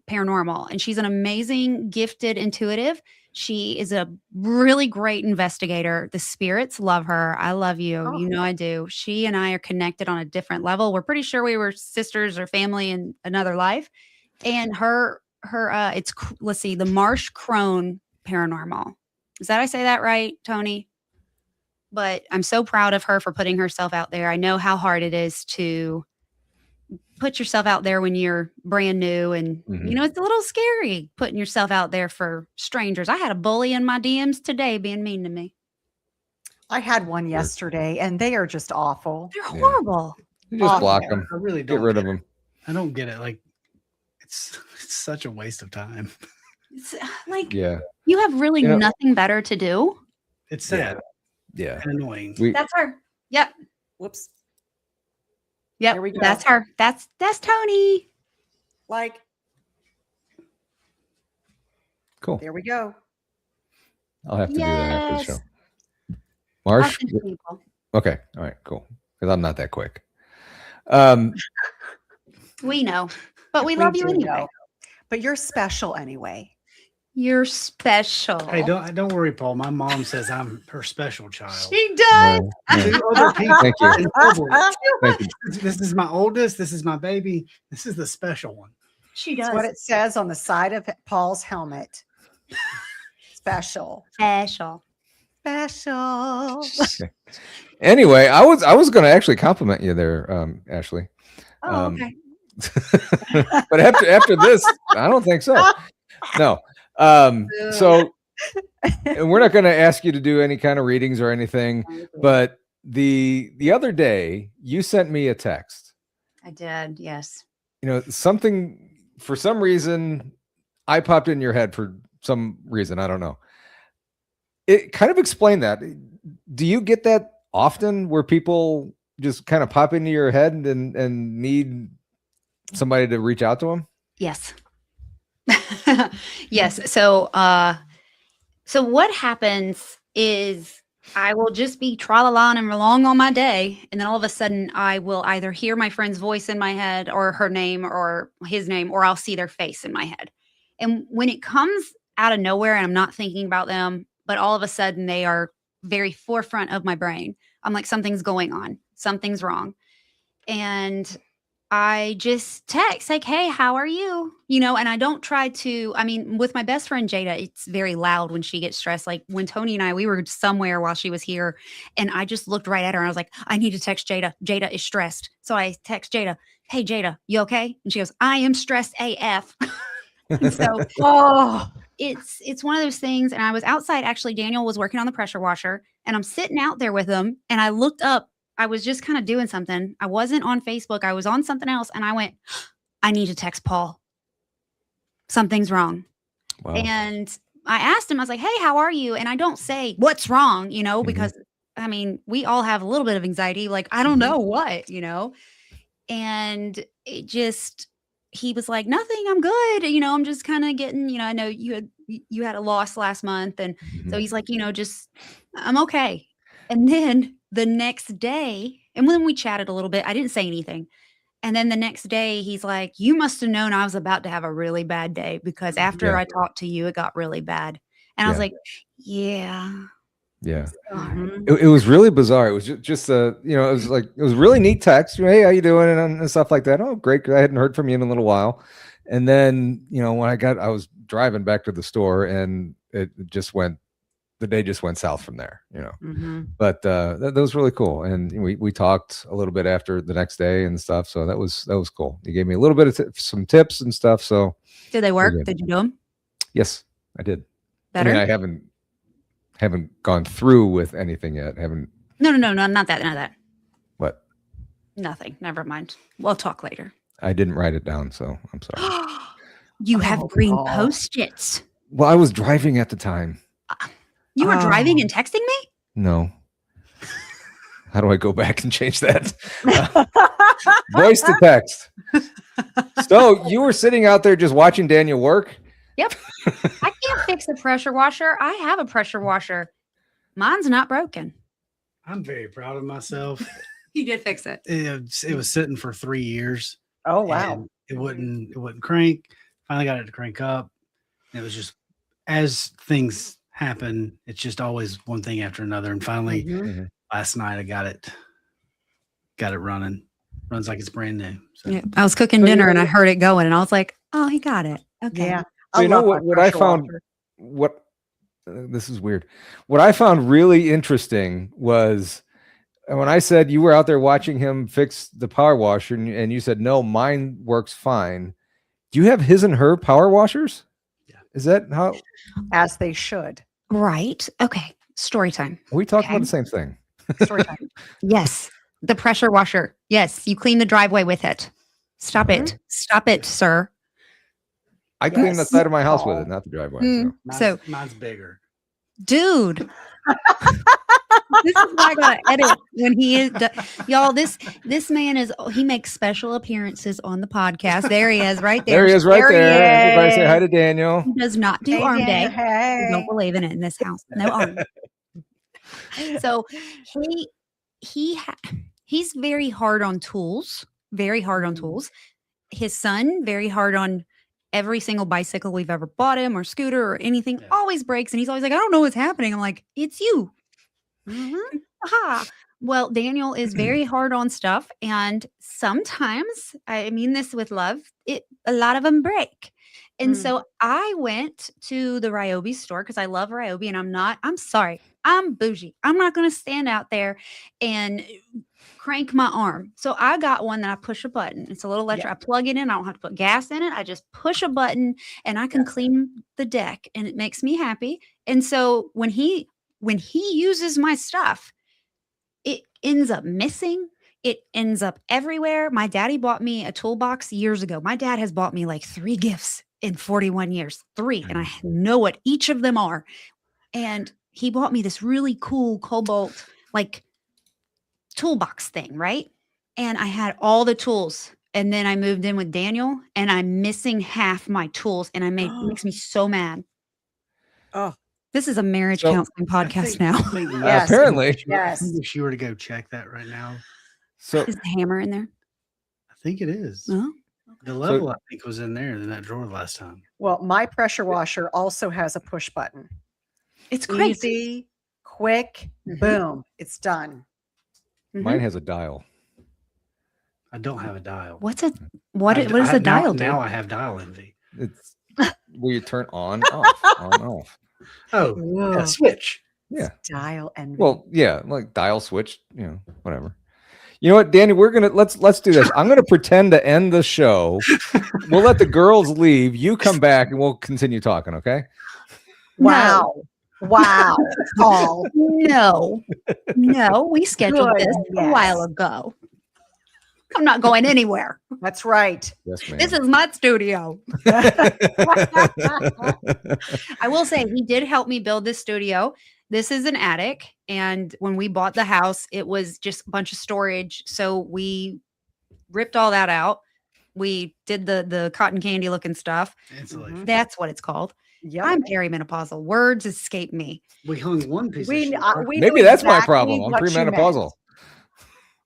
paranormal. And she's an amazing, gifted, intuitive. She is a really great investigator. The spirits love her. I love you. Oh. You know I do. She and I are connected on a different level. We're pretty sure we were sisters or family in another life. And it's, let's see, the Marsh Crone Paranormal. Is that, I say that right, Tony? But I'm so proud of her for putting herself out there. I know how hard it is to put yourself out there when you're brand new, and you know, it's a little scary putting yourself out there for strangers. I had a bully in my DMs today being mean to me. I had one yesterday, and they are just awful. They're horrible. You just block them. I really don't get rid of them. I don't get it. Like, it's such a waste of time. It's like, yeah, you have really nothing better to do. It's sad. Yeah. And annoying. That's her. Yep. Whoops. Yep. There we go. That's her. That's Tony. Like, cool. There we go. I'll have to do that after the show. Marsh. Okay. All right. Cool. Because I'm not that quick. We know, but we love you anyway. Know. But you're special anyway. You're special. Hey, don't worry, Paul. My mom says I'm her special child. She does. To other people. Thank you. in public. Thank you. This is my oldest. This is my baby. This is the special one. She That's does. what it says on the side of Paul's helmet. Special. Special. Special. Anyway, I was going to actually compliment you there, Ashley. Oh, okay. But after this, I don't think so. No. So and we're not going to ask you to do any kind of readings or anything, but the other day you sent me a text. I did. Yes. You know, something for some reason I popped in your head for some reason. I don't know. It kind of explained that. Do you get that often where people just kind of pop into your head and need somebody to reach out to them? Yes. Yes. So what happens is I will just be tra-la-la and along on my day. And then all of a sudden I will either hear my friend's voice in my head or her name or his name, or I'll see their face in my head. And when it comes out of nowhere and I'm not thinking about them, but all of a sudden they are very forefront of my brain, I'm like, something's going on. Something's wrong. And I just text like, hey, how are you? You know, and I don't try to, I mean, with my best friend, Jada, it's very loud when she gets stressed. Like when Tony and I, we were somewhere while she was here and I just looked right at her and I was like, I need to text Jada. Jada is stressed. So I text Jada, hey, Jada, you okay? And she goes, I am stressed AF. And so, it's one of those things. And I was outside, actually, Daniel was working on the pressure washer and I'm sitting out there with him and I looked up. I was just kind of doing something. I wasn't on Facebook. I was on something else. And I went, I need to text Paul. Something's wrong. Wow. And I asked him, I was like, hey, how are you? And I don't say what's wrong, you know, because I mean, we all have a little bit of anxiety. Like, I don't know what, you know, and it just, he was like, nothing, I'm good. You know, I'm just kind of getting, you know, I know you had a loss last month. And so he's like, you know, just, I'm okay. And then the next day, and when we chatted a little bit, I didn't say anything. And then the next day he's like, you must have known I was about to have a really bad day because after I talked to you, it got really bad. And I was like, yeah. Yeah. It was really bizarre. It was just you know, it was like, it was really neat text. Hey, how you doing? And stuff like that. Oh, great. I hadn't heard from you in a little while. And then, you know, when I was driving back to the store and it just went, the day just went south from there, you know, but that was really cool. And we talked a little bit after the next day and stuff. So that was cool. You gave me a little bit of some tips and stuff. So did they work? Did you do them? Yes, I did. Better? I mean, I haven't gone through with anything yet. No, not that. What? Nothing. Never mind. We'll talk later. I didn't write it down, so I'm sorry. You have green Post-its. Well, I was driving at the time. You were driving and texting me? No. How do I go back and change that? Voice to text. So you were sitting out there just watching Daniel work? Yep. I can't fix a pressure washer. I have a pressure washer. Mine's not broken. I'm very proud of myself. You did fix it. It was sitting for 3 years. Oh, wow. It wouldn't crank. Finally got it to crank up. It was just, as things happen, it's just always one thing after another. And finally last night I got it running. Runs like it's brand new. So. Yeah, I was cooking dinner and I heard it going and I was like, oh, he got it. Okay. Yeah. So you know what I found this is weird. What I found really interesting was when I said you were out there watching him fix the power washer and you said, no, mine works fine. Do you have his and her power washers? Yeah. Is that how? As they should. Right. Okay. Story time. We talked about the same thing. Story time. Yes. The pressure washer. Yes. You clean the driveway with it. Stop it. Stop it, sir. I clean the side of my house with it, not the driveway. Mine's bigger. Dude. This is why I gotta edit when he is y'all. This man he makes special appearances on the podcast. There he is, right there. There he is, right there. Everybody say hi to Daniel. He does not do arm day. Hey. We don't believe in it in this house. No arm. So he's very hard on tools. Very hard on tools. His son very hard on every single bicycle we've ever bought him or scooter or anything Yeah. always breaks. And he's always like, I don't know what's happening. I'm like, it's you. Mhm. Aha. Well, Daniel is very hard on stuff. And sometimes, I mean this with love, a lot of them break. And Mm. so I went to the Ryobi store because I love Ryobi and I'm sorry, I'm bougie. I'm not going to stand out there and crank my arm. So I got one that I push a button. It's a little electric. Yeah. I plug it in. I don't have to put gas in it. I just push a button and I can Yes. clean the deck and it makes me happy. And so when he uses my stuff, it ends up missing. It ends up everywhere. My daddy bought me a toolbox years ago. My dad has bought me like 3 gifts in 41 years, 3, and I know what each of them are. And he bought me this really cool cobalt like toolbox thing, right? And I had all the tools. And then I moved in with Daniel and I'm missing half my tools and it makes me so mad. Oh, This is a marriage So- counseling podcast now. Yes. Apparently. Yes. If you were to go check that right now, So Is the hammer in there? I think it is. Oh, The level I think was in there in that drawer last time. Well, my pressure washer also has a push button. it's crazy. Easy, quick, Mhm. boom, it's done. mine has a dial. I don't have a dial. What is I- the I- now- dial do? Now I have dial envy. It's where you turn on, off, on, off. Oh, Whoa. yeah, switch. Yeah. Dial and Well, yeah, like dial switch, whatever. You know what, Danny? We're gonna let's do this. I'm gonna pretend to end the show. We'll let the girls leave. You come back and we'll continue talking. Okay? wow. Wow. Paul. No, we scheduled Good, this a yes. while ago. I'm not going anywhere. That's right. Yes, ma'am. This is my studio. I will say he did help me build this studio. This is an attic. And when we bought the house, it was just a bunch of storage. So we ripped all that out. We did the cotton candy looking stuff. Insulation. That's what it's called. Yep. I'm perimenopausal. Words escape me. We hung one piece We, of shit. we Maybe knew that's my exactly problem. I'm what you meant. premenopausal.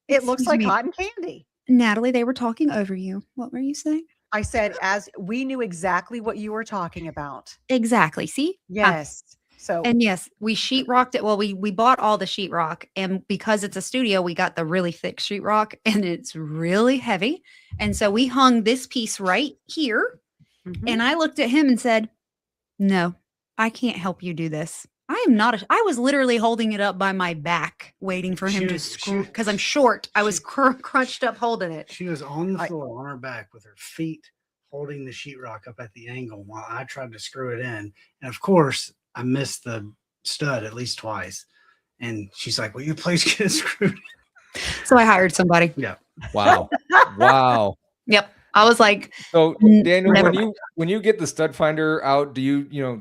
It looks Excuse like me. cotton candy. Natalie, they were talking over you. What were you saying? I said, as we knew exactly what you were talking about. Exactly. See? Yes. So And yes, we sheetrocked it. Well, we bought all the sheetrock, and because it's a studio, we got the really thick sheetrock, and it's really heavy. And so we hung this piece right here, mhm. and I looked at him and said, "No, I can't help you do this. I am not. I was literally holding it up by my back, waiting for him She to was- screw she- because I'm short. I was she- crunched up holding it. She was on the I- floor on her back with her feet holding the sheetrock up at the angle while I tried to screw it in. And of course, I missed the stud at least twice. And she's like, "Will you please get it screwed?" So I hired somebody. Wow. Wow. Yep. I was like, So Daniel, Never when you get the stud finder out, do you yeah.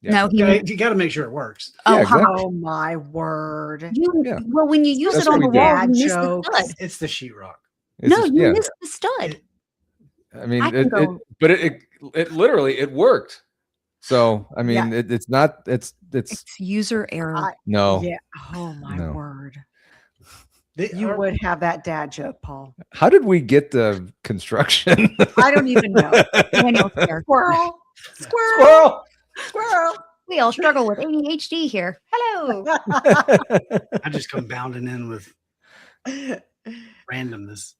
no, You got to make sure it works. oh, Yeah, how- exactly. Oh my word. Yeah. well, when you use That's it on what the we did. wall, you miss the Jokes. stud. It's the sheetrock. It's No, just- you yeah. missed the stud. I mean, I can go- but it literally it worked. So I mean, it's not it's It's user error. I- no. Yeah. Oh my No. word. They You are- would have that dad joke, Paul. How did we get the construction? I don't even know. Daniel's here. Squirrel. Squirrel. Squirrel. Squirrel. We all struggle with ADHD here. Hello. I just come bounding in with randomness.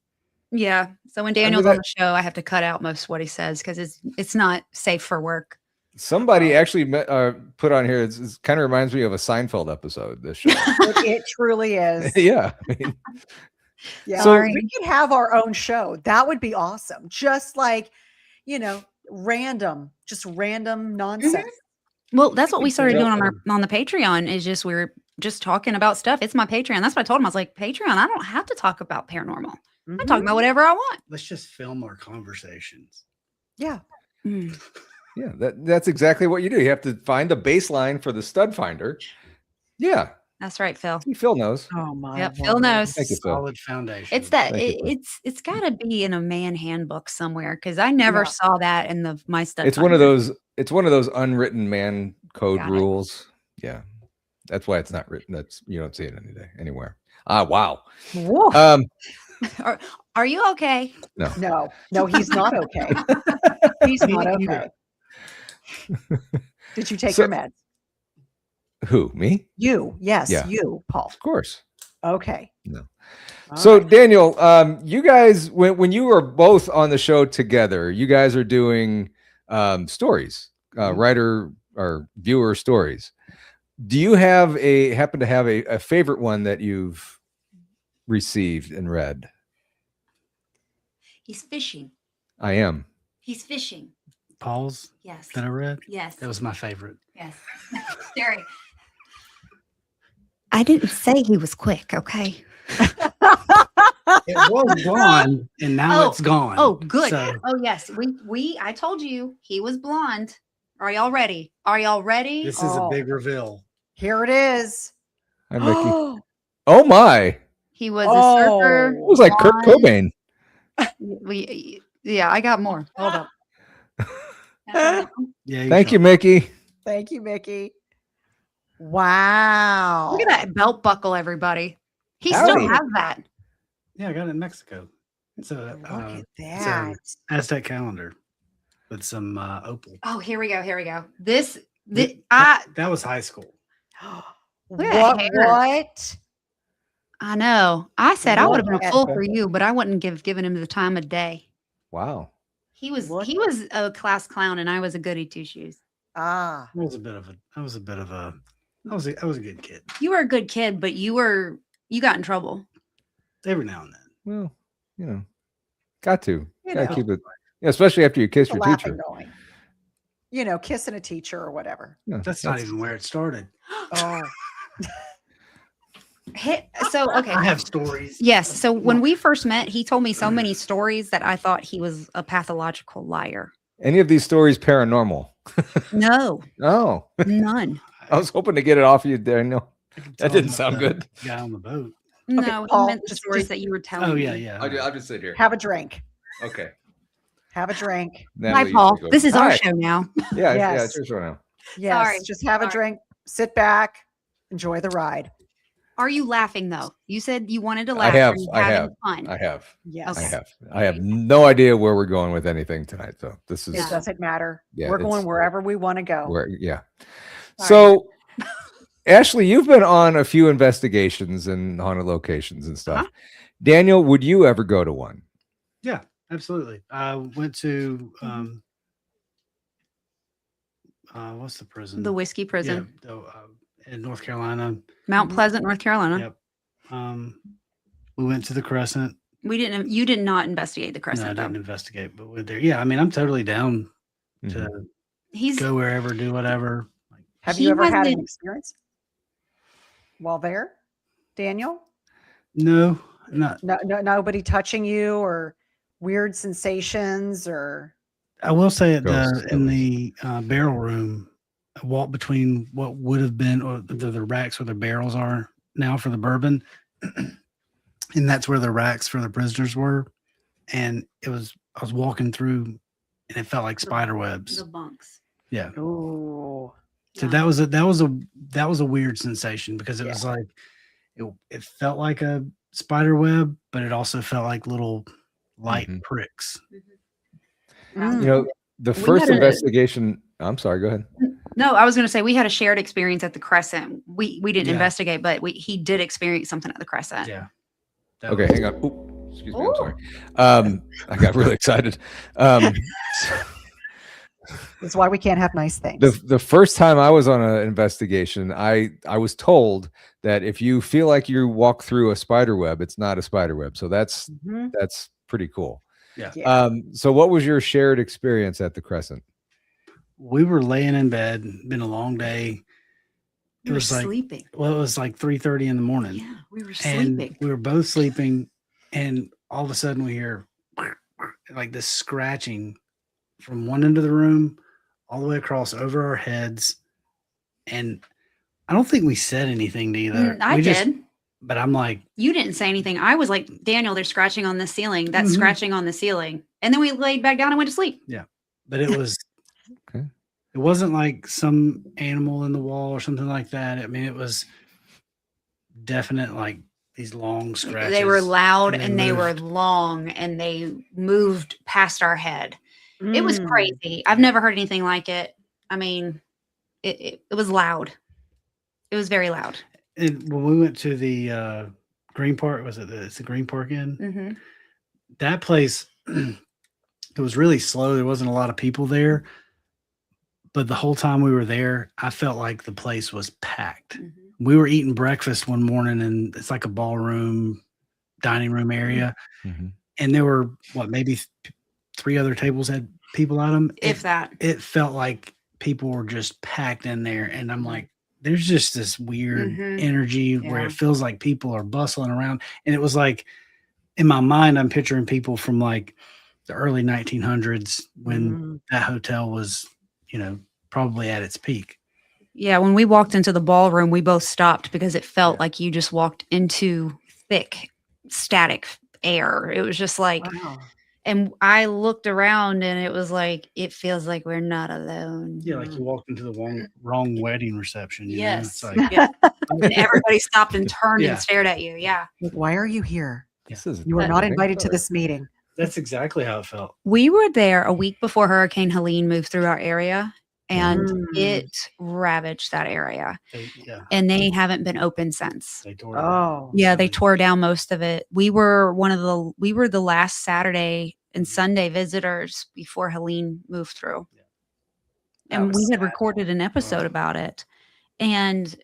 Yeah. So when Daniel's on the show, I have to cut out most of what he says because it's not safe for work. Somebody actually put on here. It kind of reminds me of a Seinfeld episode. This show. It truly is. Yeah. I mean, Yeah. So- we could have our own show. That would be awesome. Just like, random nonsense. Well, that's what we started doing Yeah. on the Patreon. Is just we were just talking about stuff. It's my Patreon. That's what I told him. I was like, Patreon, I don't have to talk about paranormal. I'm Mhm. talking about whatever I want. Let's just film our conversations. Yeah. Mm. yeah, that's exactly what you do. You have to find the baseline for the stud finder. Yeah. That's right, Phil. Phil knows. Oh my. Yep, Phil word. knows. Thank you, Phil. Solid foundation. It's that Thank you, Phil. it's got to be in a man handbook somewhere because I never Yeah. saw that in my stuff. It's one of those unwritten man code Got it. rules. Yeah. That's why it's not written. You don't see it anywhere. Ah, wow. Whoa. Um, Are you okay? No, he's not okay. He's not okay. Did you take So- your meds? Who, me? You, yes, Yeah. you, Paul. Of course. Okay. No. All So right. Daniel, you guys, when you are both on the show together, you guys are doing stories, writer or viewer stories. Do you happen to have a favorite one that you've received and read? He's fishing. I am. He's fishing. Paul's Yes. that I read. Yes. That was my favorite. Yes. Jerry. I didn't say he was quick, okay? It was gone, and now it's gone. Oh, good. So, Oh, yes. I told you he was blonde. Are y'all ready? Are y'all ready? this is a Oh. big reveal. Here it is. Hi, Mickey. Oh my! He was a surfer. It was like Kurt blonde. Cobain. Yeah, I got more. Hold up. Yeah. Thank you, Mickey. Thank you, Mickey. Wow. Look at that belt buckle, everybody. He Howdy. still has that. Yeah, I got it in Mexico. So Look at it's that. Aztec calendar with some opal. Oh, here we go. Here we go. This That was high school. Look at that hair. What? I know. I said I would have been Look a at fool that. for you, but I wouldn't given him the time of day. Wow. He was Look a class clown, and I was a goody two shoes. Ah. I was a good kid. You were a good kid, but you got in trouble. Every now and then. Well, got to You gotta know. keep it, especially after you kiss The your laughing teacher. going. Kissing a teacher or whatever. Yeah, That's not even where it started. Oh. So okay. I have stories. Yes. So when we first met, he told me so many stories that I thought he was a pathological liar. Any of these stories paranormal? No, Oh, none. I was hoping to get it off you, Daniel. I can That tell didn't about sound the good. Guy on the boat. No, Paul, he meant the just- stories just- that you were telling Oh me. yeah, yeah. I'll just sit here. Have a drink. Okay. Have a drink. Hi, Natalie, you Paul. take over. This is our Hi. show now. Yeah, yeah, Yes. it's your show now. Yes. Sorry. Just have a Sorry. drink. Sit back. Enjoy the ride. Are you laughing though? You said you wanted to I laugh. have, Are you I having have, fun? I have, Yes. Okay. I have no idea where we're going with anything tonight. So this is It doesn't matter. Yeah, We're going it's- wherever we want to go. where, yeah. Sorry. So, Ashley, you've been on a few investigations in haunted locations and stuff. Uh-huh. Daniel, would you ever go to one? Yeah, absolutely. I went to what's the prison? The whiskey prison, Yeah, in North Carolina. Mount Pleasant, North Carolina. Yep. We went to the Crescent. You did not investigate the No, I Crescent didn't though. investigate, but we're there. Yeah, I mean, I'm totally down Mhm. to He's go wherever, do whatever. Have He you ever had an wasn't- experience while there, Daniel? No, not. No, nobody touching you or weird sensations or I will say at Ghosts, in the barrel room, I walked between what would have been or the racks where the barrels are now for the bourbon, and that's where the racks for the prisoners were. And I was walking through, and it felt like spider webs. the bunks. Yeah. ooh. So Yeah. that was a weird sensation because it was like it felt like a spider web, but it also felt like little light Mhm. pricks. Mm. You know, the We first had a- investigation. I'm sorry. Go ahead. No, I was going to say we had a shared experience at the Crescent. We didn't Yeah. investigate, but he did experience something at the Crescent. Yeah. That Okay, was- hang on. Oop, excuse me. I'm sorry. I got really excited. That's why we can't have nice things. The first time I was on an investigation, I was told that if you feel like you walk through a spider web, it's not a spider web. So that's Mhm. pretty cool. Yeah. Yeah. So what was your shared experience at the Crescent? We were laying in bed, been a long day. We were was like- sleeping. Well, it was like 3:30 in the morning. Yeah, we were And sleeping. we were both sleeping, and all of a sudden we hear like this scratching from one end of the room all the way across over our heads. And I don't think we said anything to either. I We did. But I'm like, You didn't say anything. I was like, Daniel, they're scratching on the ceiling. That's Mhm. scratching on the ceiling. And then we laid back down and went to sleep. but it was Okay. it wasn't like some animal in the wall or something like that. I mean, it was definite, like these long scratches. They were loud and they were moved. long and they moved past our head. It was Mm. crazy. I've never heard anything like it. I mean, it was loud. It was very loud. And when we went to the Green Park, it's the Green Park Inn? Mm-hmm. That place, it was really slow. There wasn't a lot of people there. But the whole time we were there, I felt like the place was packed. Mm-hmm. We were eating breakfast one morning, and it's like a ballroom, dining room area. Mm-hmm. And there were, maybe 3 other tables had people at them. If that. It felt like people were just packed in there. And I'm like, there's just this weird energy where it feels like people are bustling around. And it was like, in my mind, I'm picturing people from like the early 1900s when that hotel was, probably at its peak. Yeah, when we walked into the ballroom, we both stopped because it felt like you just walked into thick, static air. It was just like, and I looked around and it was like, it feels like we're not alone. Yeah, like you walked into the wrong wedding reception. Yes. Know? It's like, and everybody stopped and turned and stared at you. Yeah. Like, why are you here? You are not invited to this meeting. That's exactly how it felt. We were there a week before Hurricane Helene moved through our area, and it ravaged that area. And they haven't been open since. They tore it down. They tore down most of it. We were the last Saturday and Sunday visitors before Helene moved through. And we had recorded an episode about it. And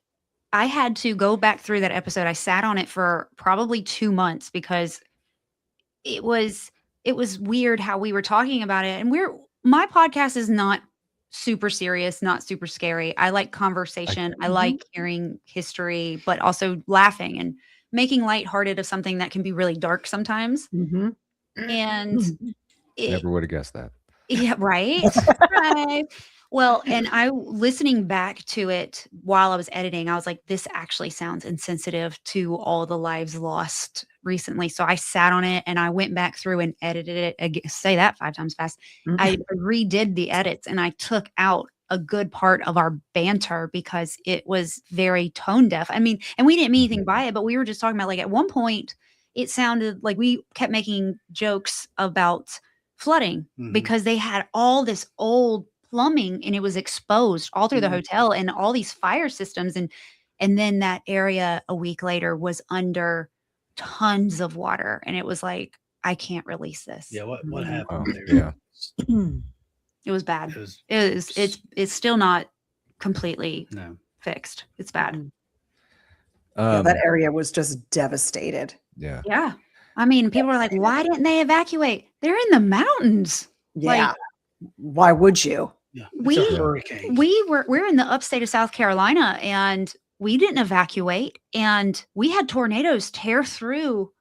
I had to go back through that episode. I sat on it for probably 2 months because it was weird how we were talking about it. And my podcast is not super serious, not super scary. I like conversation. I like hearing history, but also laughing and making lighthearted of something that can be really dark sometimes. And never would have guessed that. Yeah, right. Right. Well, and listening back to it while I was editing, I was like, this actually sounds insensitive to all the lives lost recently. So I sat on it and I went back through and edited it. Say that 5 times fast. I redid the edits and I took out a good part of our banter because it was very tone deaf. I mean, and we didn't mean anything by it, but we were just talking about, like, at one point it sounded like we kept making jokes about flooding because they had all this old plumbing and it was exposed all through the hotel and all these fire systems. And then that area a week later was under tons of water. And it was like, I can't release this. Yeah. What happened there? Yeah. It was bad. It's still not completely fixed. It's bad. That area was just devastated. Yeah. Yeah. I mean, people were like, why didn't they evacuate? They're in the mountains. Yeah. Like, why would you? Yeah. It's a hurricane. We're in the upstate of South Carolina and we didn't evacuate, and we had tornadoes tear through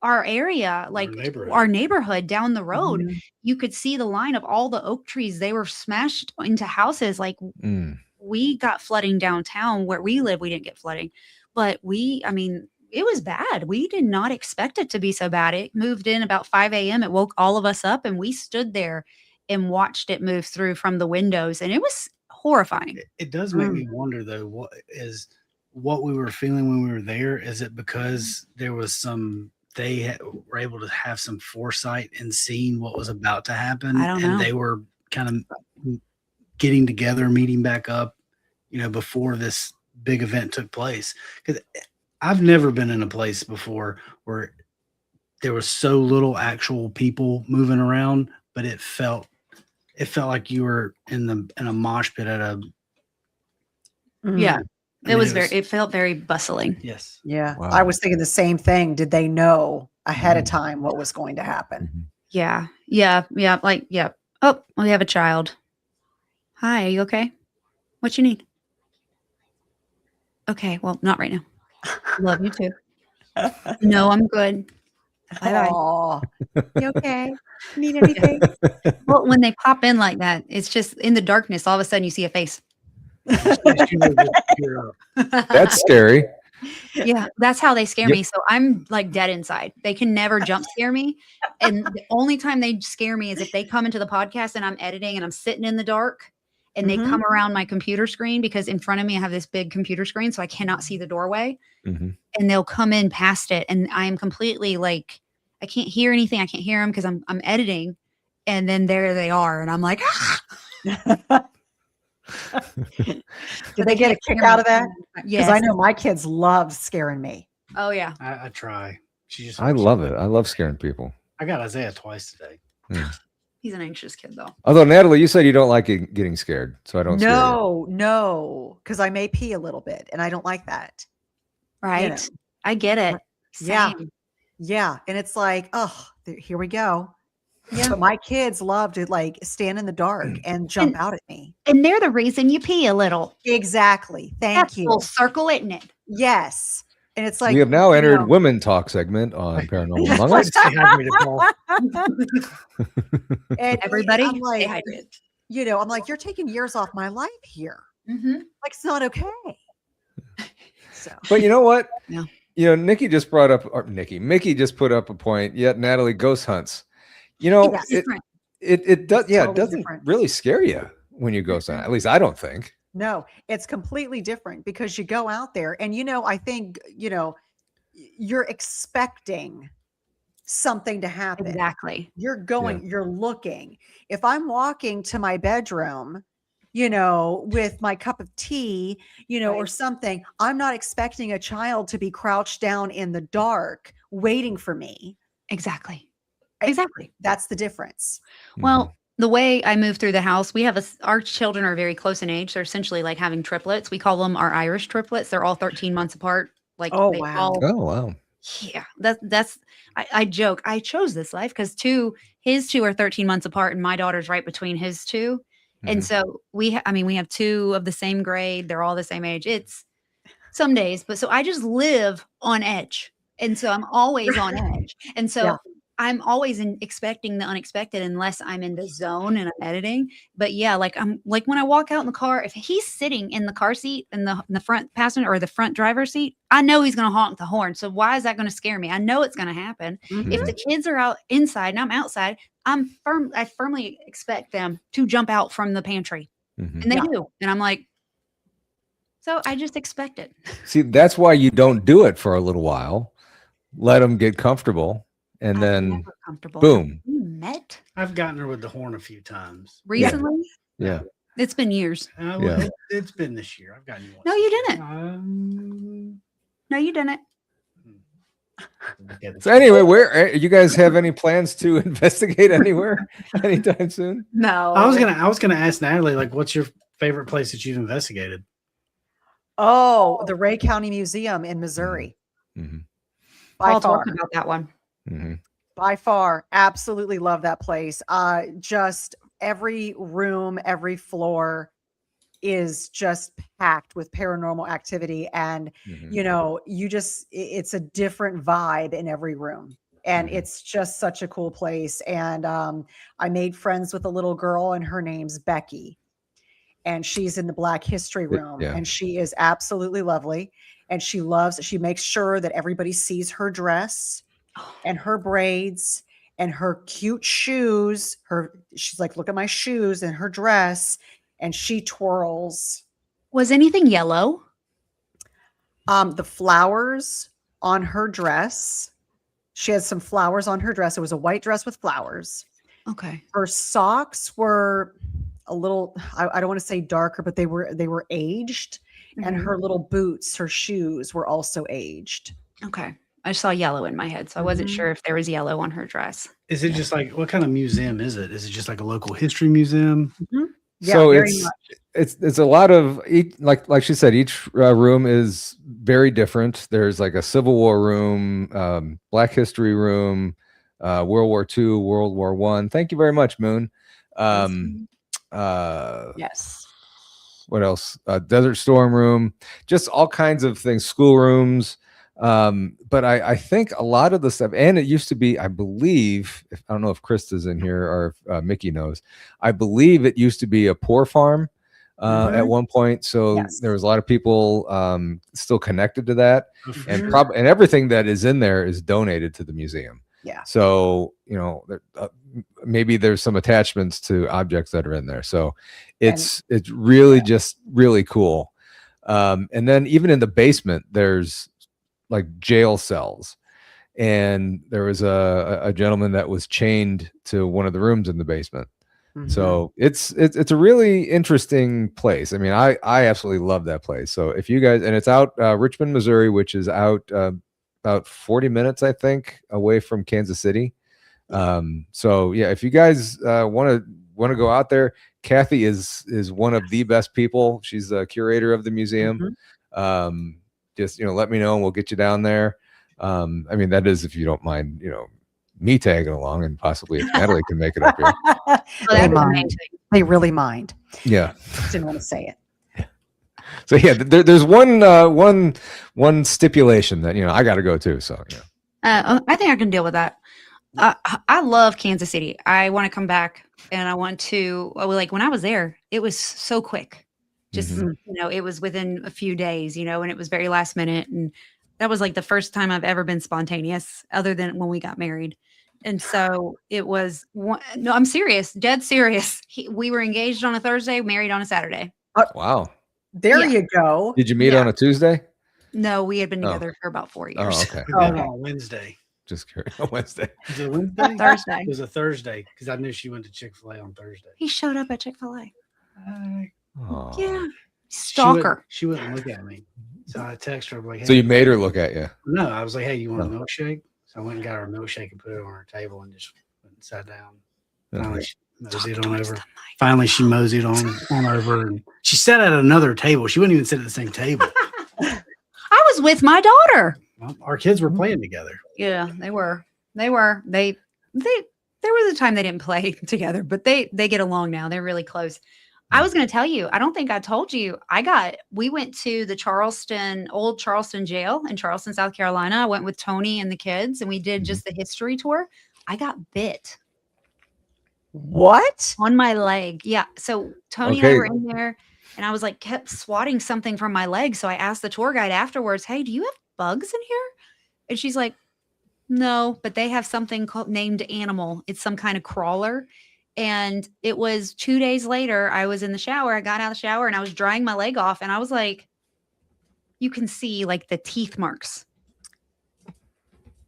our area, like our neighborhood down the road. You could see the line of all the oak trees. They were smashed into houses. Like we got flooding downtown where we live. We didn't get flooding, but it was bad. We did not expect it to be so bad. It moved in about 5 a.m. It woke all of us up and we stood there and watched it move through from the windows. And it was horrifying. It does make me wonder, though, what we were feeling when we were there. Is it because there was they were able to have some foresight and seeing what was about to happen? I don't know. And they were kind of getting together, meeting back up, before this big event took place. Because I've never been in a place before where there was so little actual people moving around, but it felt like you were in a mosh pit at a. Yeah, it felt very bustling. Yes. Yeah. Wow. I was thinking the same thing. Did they know ahead of time what was going to happen? Yeah. Yeah. Yeah. Like, yeah. Oh, we have a child. Hi, are you okay? What you need? Okay. Well, not right now. Love you too. No, I'm good. Bye-bye. You okay? Need anything? Well, when they pop in like that, it's just in the darkness. All of a sudden, you see a face. That's scary. Yeah, that's how they scare me. So I'm like dead inside. They can never jump scare me. And the only time they scare me is if they come into the podcast and I'm editing and I'm sitting in the dark and they come around my computer screen because in front of me I have this big computer screen, so I cannot see the doorway. And they'll come in past it, and I am completely like, I can't hear anything. I can't hear them because I'm editing, and then there they are, and I'm like, ah! Did they get a kick out of that? Because Yes. I know my kids love scaring me. Oh yeah. I try. I love it. I love scaring people. I got Isaiah twice today. He's an anxious kid though. Although Natalie, you said you don't like getting scared, so I don't. No, because I may pee a little bit, and I don't like that. Right. know. I get it. Same. Yeah, and it's like, oh, here we go. Yeah. But my kids love to like stand in the dark and jump out at me. And they're the reason you pee a little. Exactly. Thank you. Full circle, isn't it? Yes. And it's like we have now entered women talk segment on Paranormal Among Us. And Everybody, I'm like, stay hydrated. I'm like, you're taking years off my life here. Mm-hmm. Like, it's not okay. So, but you know what? Yeah. Mickey just put up a point. Yet Natalie ghost hunts. It does. Yeah, it doesn't really scare you when you ghost hunt. At least I don't think. No, it's completely different because you go out there and, I think, you're expecting something to happen. Exactly. You're going, you're looking. If I'm walking to my bedroom, with my cup of tea, or something, I'm not expecting a child to be crouched down in the dark waiting for me. Exactly. That's the difference. Well, the way I move through the house, our children are very close in age. They're essentially like having triplets. We call them our Irish triplets. They're all 13 months apart. Like, wow. Yeah. I joke. I chose this life because his two are 13 months apart and my daughter's right between his two. And so we have two of the same grade. They're all the same age. It's some days, but so I just live on edge. And so I'm always on edge. And so I'm always expecting the unexpected unless I'm in the zone and I'm editing. But yeah, like I'm like when I walk out in the car, if he's sitting in the car seat in the front passenger or the front driver's seat, I know he's going to honk the horn. So why is that going to scare me? I know it's going to happen. If the kids are out inside and I'm outside, I firmly expect them to jump out from the pantry, and they do. And I'm like, so I just expect it. See, that's why you don't do it for a little while. Let them get comfortable. And then, boom. You met? I've gotten her with the horn a few times. Recently? Yeah. It's been years. It's been this year. I've gotten you one. No, you didn't. No, you didn't. So anyway, where you guys have any plans to investigate anywhere anytime soon? No. I was gonna ask Natalie, like, what's your favorite place that you've investigated? Oh, the Ray County Museum in Missouri. I'll talk about that one. By far, absolutely love that place. Just every room, every floor is just packed with paranormal activity, and it's a different vibe in every room, and it's just such a cool place. And I made friends with a little girl, and her name's Becky, and she's in the Black History Room, and she is absolutely lovely, and she makes sure that everybody sees her dress and her braids and her cute shoes. She's like, look at my shoes and her dress, and she twirls. Was anything yellow? The flowers on her dress. She had some flowers on her dress. It was a white dress with flowers. Okay. Her socks were a little, I don't want to say darker, but they were aged. And her little boots, her shoes were also aged. Okay. I saw yellow in my head, so I wasn't sure if there was yellow on her dress. Is it just like, what kind of museum is it? Is it just like a local history museum? Yeah, so very much. it's a lot of like she said, each room is very different. There's like a Civil War room, Black History room, World War II, World War I. Thank you very much, Moon. Yes. What else? Desert Storm room, just all kinds of things, school rooms. But I think a lot of the stuff, and it used to be, I believe, I don't know if Krista's in here or if Mickey knows, I believe it used to be a poor farm at one point. So there was a lot of people still connected to that, and everything that is in there is donated to the museum. Yeah. So, maybe there's some attachments to objects that are in there. So it's really just really cool. And then even in the basement, there's like jail cells. And there was a gentleman that was chained to one of the rooms in the basement. So it's a really interesting place. I mean, I absolutely love that place. So if you guys, and it's out Richmond, Missouri, which is out about 40 minutes, I think, away from Kansas City. So yeah, if you guys want to go out there, Kathy is one of the best people. She's the curator of the museum. Just let me know and we'll get you down there. I mean, that is if you don't mind, me tagging along, and possibly if Natalie can make it up here. They mind. They really mind. Yeah. Just didn't want to say it. So yeah, there's one stipulation that I got to go to. So I think I can deal with that. I love Kansas City. I want to come back, and I want to like when I was there, it was so quick. Just it was within a few days, and it was very last minute, and that was like the first time I've ever been spontaneous, other than when we got married. And so it was no, I'm serious, dead serious. We were engaged on a Thursday, married on a Saturday. Wow. There you go. Did you meet on a Tuesday? No, we had been together for about 4 years. Oh, okay. On Wednesday. Just curious. Wednesday. Was it Wednesday? Thursday. It was a Thursday because I knew she went to Chick-fil-A on Thursday. He showed up at Chick-fil-A. Oh. Yeah. Stalker. She wouldn't look at me. So I texted her like, hey, So you made her look at you? No, I was like, hey, you want a milkshake? So I went and got her a milkshake and put it on her table and just went and sat down. Finally, she moseyed on over. Finally, she moseyed on over, and she sat at another table. She wouldn't even sit at the same table. I was with my daughter. Well, our kids were playing together. Yeah, they were. They there was a time they didn't play together, but they get along now. They're really close. I was going to tell you, I don't think I told you. We went to the old Charleston jail in Charleston, South Carolina. I went with Tony and the kids, and we did just the history tour. I got bit. What? On my leg. Yeah. So Tony and I were in there, and I was like, kept swatting something from my leg. So I asked the tour guide afterwards, hey, do you have bugs in here? And she's like, no, but they have something named Animal. It's some kind of crawler. And it was 2 days later, I was in the shower. I got out of the shower and I was drying my leg off. And I was like, you can see like the teeth marks.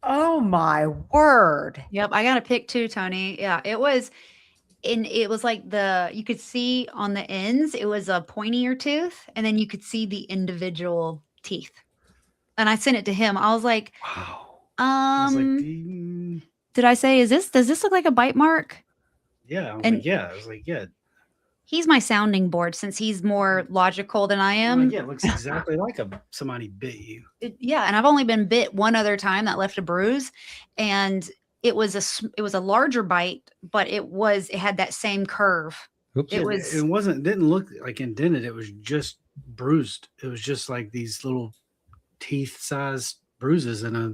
Oh my word. Yep. I got a pic too, Tony. Yeah, it was. And it was like you could see on the ends, it was a pointier tooth. And then you could see the individual teeth. And I sent it to him. I was like, wow. Did I say, does this look like a bite mark? Yeah. I was like, yeah. He's my sounding board since he's more logical than I am. Like, yeah, it looks exactly like somebody bit you. And I've only been bit one other time that left a bruise, and it was a larger bite, but it had that same curve. Oops. It didn't look like indented. It was just bruised. It was just like these little teeth-sized bruises in a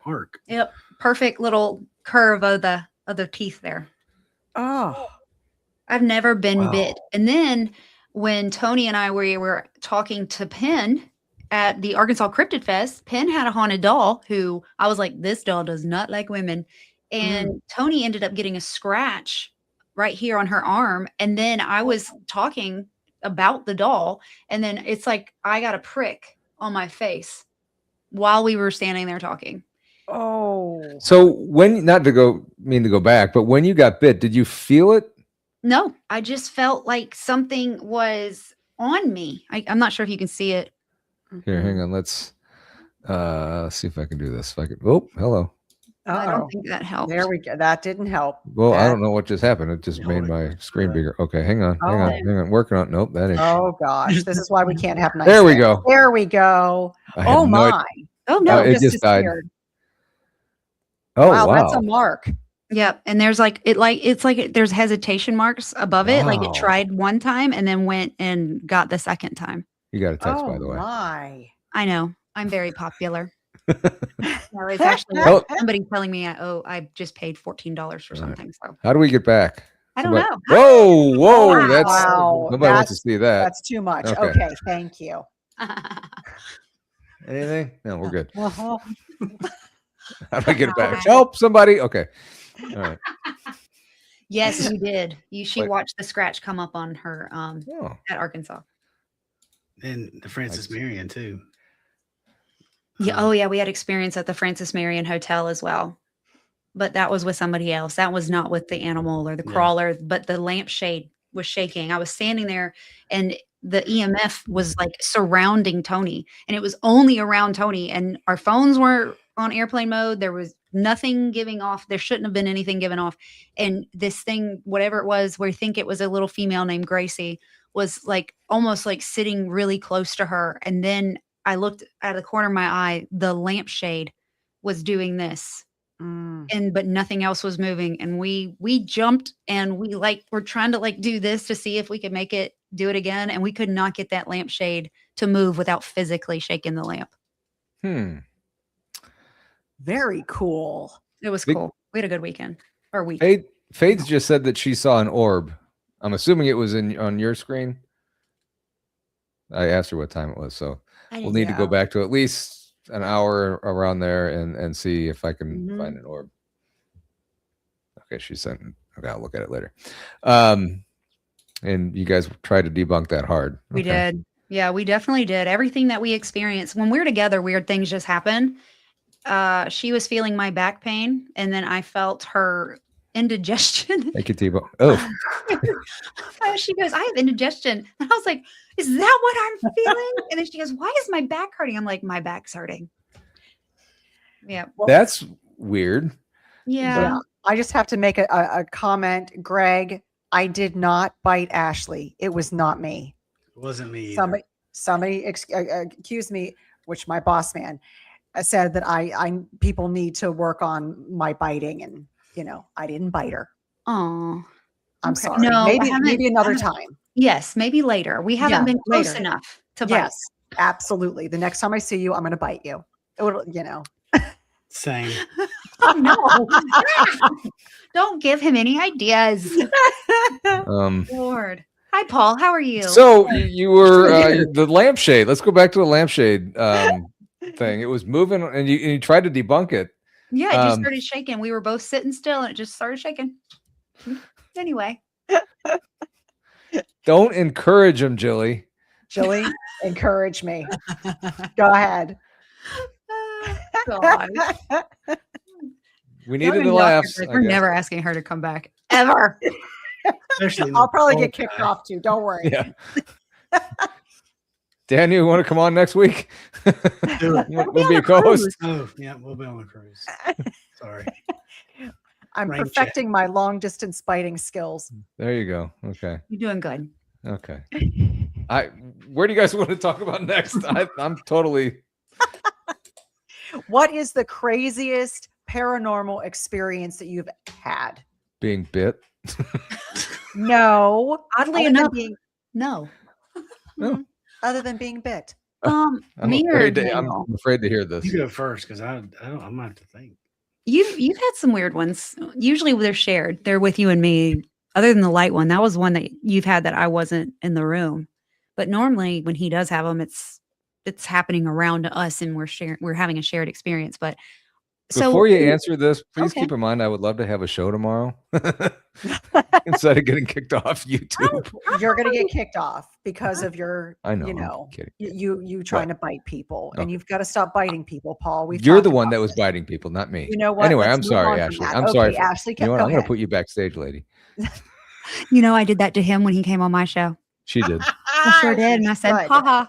arc. Yep, perfect little curve of the teeth there. Oh, I've never been bit. And then when Tony and I were talking to Penn at the Arkansas Cryptid Fest, Penn had a haunted doll who I was like, this doll does not like women. And Tony ended up getting a scratch right here on her arm. And then I was talking about the doll. And then it's like I got a prick on my face while we were standing there talking. Oh. So not to go back, but when you got bit, did you feel it? No, I just felt like something was on me. I'm not sure if you can see it. Here, hang on. Let's see if I can do this. Oh, hello. I don't think that helped. There we go. That didn't help. Well, I don't know what just happened. It just made my screen bigger. Okay, hang on. Working on. Nope, that ain't. Oh gosh, this is why we can't have nice. There we go. There we go. Oh my. Oh no, it just died. Oh wow, that's a mark. Yep, and there's there's hesitation marks above it. Like it tried one time and then went and got the second time. You got a text, by the way. My. I know. I'm very popular. No, it's actually somebody telling me I just paid $14 for something. So how do we get back? I don't know. Whoa, Wow. That's nobody wants to see that. That's too much. Okay, thank you. Anything? No, we're good. How do I get it back? Help somebody. Okay. All right. Yes, you did. She Like- watched the scratch come up on her Oh, at Arkansas. And the Francis Marion too. Yeah. Oh, yeah. We had experience at the Francis Marion Hotel as well, but that was with somebody else. That was not with the animal or the crawler, but the lampshade was shaking. I was standing there, and the EMF was like surrounding Tony, and it was only around Tony. And our phones were on airplane mode. There was nothing giving off. There shouldn't have been anything given off. And this thing, whatever it was, we think it was a little female named Gracie, was like almost like sitting really close to her. And then I looked out of the corner of my eye, the lampshade was doing this. But nothing else was moving. And we jumped, and we were trying to do this to see if we could make it do it again. And we could not get that lampshade to move without physically shaking the lamp. Very cool. It was cool. We had a good weekend or week. Faith just said that she saw an orb. I'm assuming it was on your screen. I asked her what time it was, so we'll need to go back to at least an hour around there and see if I can find an orb. Okay, she sent. Okay, I'll look at it later. And you guys tried to debunk that hard. We did. Yeah, we definitely did. Everything that we experienced when we're together, weird things just happen. She was feeling my back pain, and then I felt her indigestion. Thank you, T-Bone. Oh. She goes, I have indigestion. And I was like, is that what I'm feeling? And then she goes, why is my back hurting? I'm like, my back's hurting. Yeah. Well, that's weird. Yeah. I just have to make a comment. Greg, I did not bite Ashley. It was not me. It wasn't me either. Somebody accused me, which my boss man said that I people need to work on my biting, and I didn't bite her. Oh, I'm sorry. No, maybe another time. Yes, maybe later. We haven't been close enough to bite. Yes, absolutely. The next time I see you, I'm going to bite you. Same. No. Don't give him any ideas. Lord. Hi, Paul. How are you? So you were the lampshade. Let's go back to the lampshade thing. It was moving, and you tried to debunk it. Yeah, it just started shaking. We were both sitting still, and it just started shaking. Anyway. Don't encourage him, Jilly. Jilly, encourage me. Go ahead. God. We needed the laughs. We're never asking her to come back ever. I'll probably get kicked off too. Don't worry. Yeah. Daniel, you want to come on next week? We'll be a co-host. Oh, yeah, we'll be on the cruise. Sorry. I'm perfecting my long distance biting skills. There you go. Okay. You're doing good. Okay. Where do you guys want to talk about next? I'm totally. What is the craziest paranormal experience that you've had? Being bit. No. Oddly enough, no. Other than being bit. I'm afraid to hear this. You go first, because I'm gonna have to think. You've had some weird ones. Usually they're shared. They're with you and me. Other than the light one, that was one that you've had that I wasn't in the room. But normally when he does have them, it's happening around us, and we're having a shared experience. But before you answer this, please keep in mind I would love to have a show tomorrow instead of getting kicked off YouTube. You're going to get kicked off because of your, I know, kidding. You trying to bite people, and you've got to stop biting people, Paul. You're the one that was biting people, not me. You know what? Anyway, I'm sorry, Ashley. I'm sorry. Ashley, you know what? I'm going to put you backstage, lady. I did that to him when he came on my show. She did. I sure did. And I said, haha,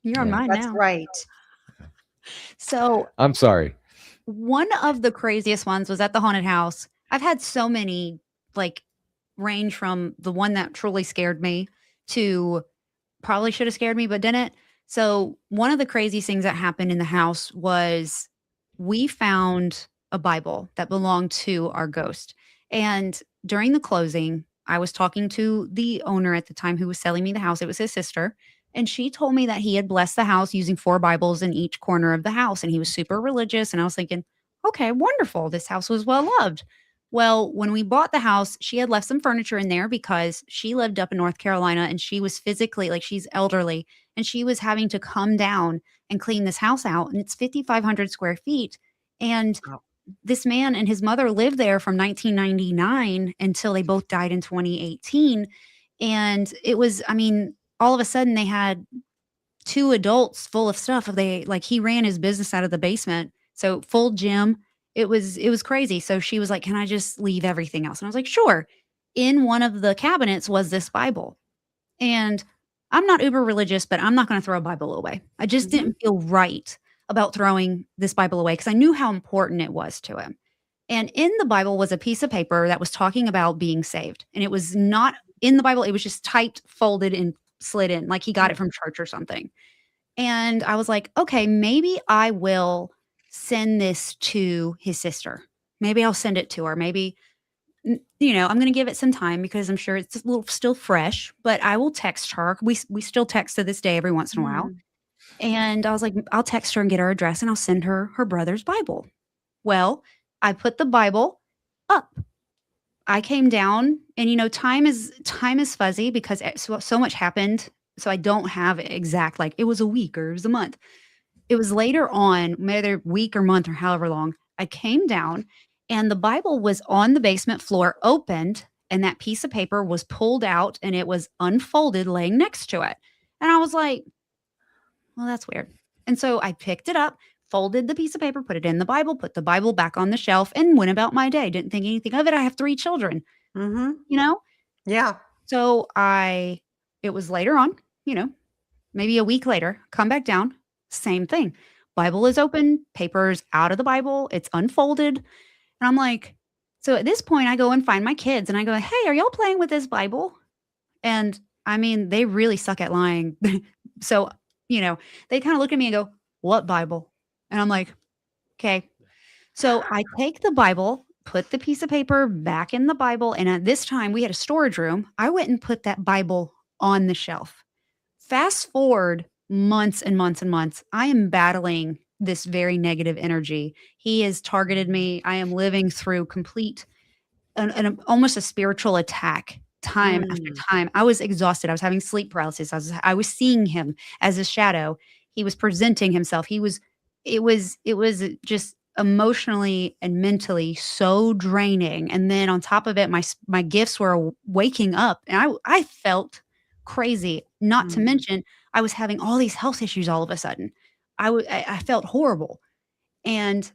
you're on mine now. That's right. So I'm sorry. One of the craziest ones was at the haunted house. I've had so many, range from the one that truly scared me to probably should have scared me, but didn't. So one of the craziest things that happened in the house was we found a Bible that belonged to our ghost. And during the closing, I was talking to the owner at the time who was selling me the house. It was his sister. And she told me that he had blessed the house using 4 Bibles in each corner of the house. And he was super religious. And I was thinking, okay, wonderful. This house was well loved. Well, when we bought the house, she had left some furniture in there because she lived up in North Carolina, and she was physically, she's elderly, and she was having to come down and clean this house out. And it's 5,500 square feet. And Oh. this man and his mother lived there from 1999 until they both died in 2018. And it was, I mean, all of a sudden they had 2 adults full of stuff. He ran his business out of the basement. So full gym. It was crazy. So she was like, "Can I just leave everything else?" And I was like, "Sure." In one of the cabinets was this Bible. And I'm not uber religious, but I'm not going to throw a Bible away. I just didn't feel right about throwing this Bible away because I knew how important it was to him. And in the Bible was a piece of paper that was talking about being saved. And it was not in the Bible, it was just typed, folded, and slid in, like he got it from church or something. And I was like, okay, maybe I will send this to his sister. Maybe I'll send it to her. Maybe, I'm going to give it some time because I'm sure it's a little still fresh, but I will text her. We still text to this day every once in a while. And I was like, I'll text her and get her address and I'll send her her brother's Bible. Well, I put the Bible up. I came down and time is fuzzy because so much happened. So I don't have exact, like it was a week or it was a month. It was later on, maybe a week or month or however long, I came down and the Bible was on the basement floor opened and that piece of paper was pulled out and it was unfolded laying next to it. And I was like, well, that's weird. And so I picked it up, folded the piece of paper, put it in the Bible, put the Bible back on the shelf and went about my day. Didn't think anything of it. I have 3 children, Yeah. So it was later on, maybe a week later, come back down, same thing. Bible is open, paper's out of the Bible, it's unfolded. And I'm like, so at this point I go and find my kids and I go, hey, are y'all playing with this Bible? And I mean, they really suck at lying. So, they kind of look at me and go, what Bible? And I'm like, okay. So I take the Bible, put the piece of paper back in the Bible. And at this time we had a storage room. I went and put that Bible on the shelf. Fast forward months and months and months, I am battling this very negative energy. He has targeted me. I am living through complete, almost a spiritual attack time after time. I was exhausted. I was having sleep paralysis. I was seeing him as a shadow. He was presenting himself. It was just emotionally and mentally so draining. And then on top of it, my gifts were waking up and I felt crazy. Not to mention, I was having all these health issues all of a sudden. I felt horrible. And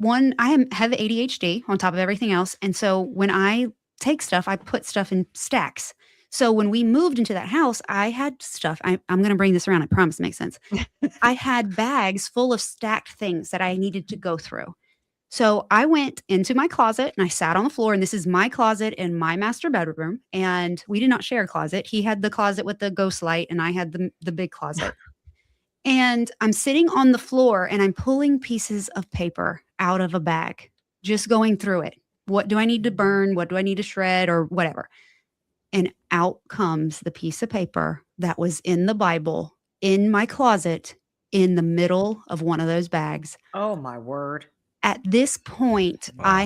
I have ADHD on top of everything else. And so when I take stuff, I put stuff in stacks. So when we moved into that house, I had stuff. I'm going to bring this around. I promise it makes sense. I had bags full of stacked things that I needed to go through. So I went into my closet and I sat on the floor, and this is my closet in my master bedroom. And we did not share a closet. He had the closet with the ghost light and I had the big closet. And I'm sitting on the floor and I'm pulling pieces of paper out of a bag, just going through it. What do I need to burn? What do I need to shred or whatever? And out comes the piece of paper that was in the Bible in my closet in the middle of one of those bags. Oh my word. At this point, wow.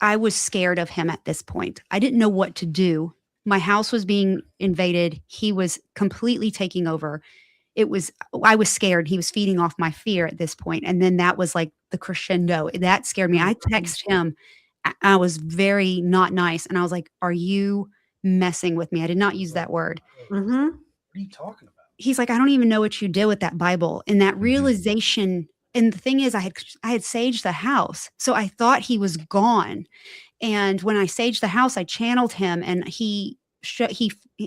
I was scared of him at this point. I didn't know what to do. My house was being invaded. He was completely taking over. I was scared. He was feeding off my fear at this point. And then that was like the crescendo. That scared me. I texted him. I was very not nice. And I was like, are you messing with me? I did not use that word. What are you talking about? He's like, I don't even know what you did with that Bible. And that realization. And the thing is, I had saged the house. So I thought he was gone. And when I saged the house, I channeled him and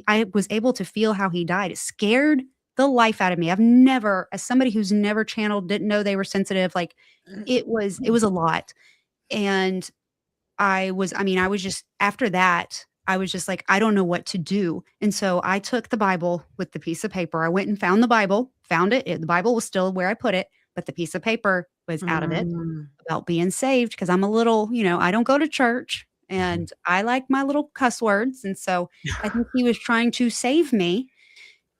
I was able to feel how he died. It scared the life out of me. I've never, as somebody who's never channeled, didn't know they were sensitive. Like it was a lot. And I was just, after that, I was just like, I don't know what to do. And so I took the Bible with the piece of paper. I went and found the Bible, found it. The Bible was still where I put it, but the piece of paper was out of it about being saved. Because I'm a little, I don't go to church and I like my little cuss words. And so I think he was trying to save me.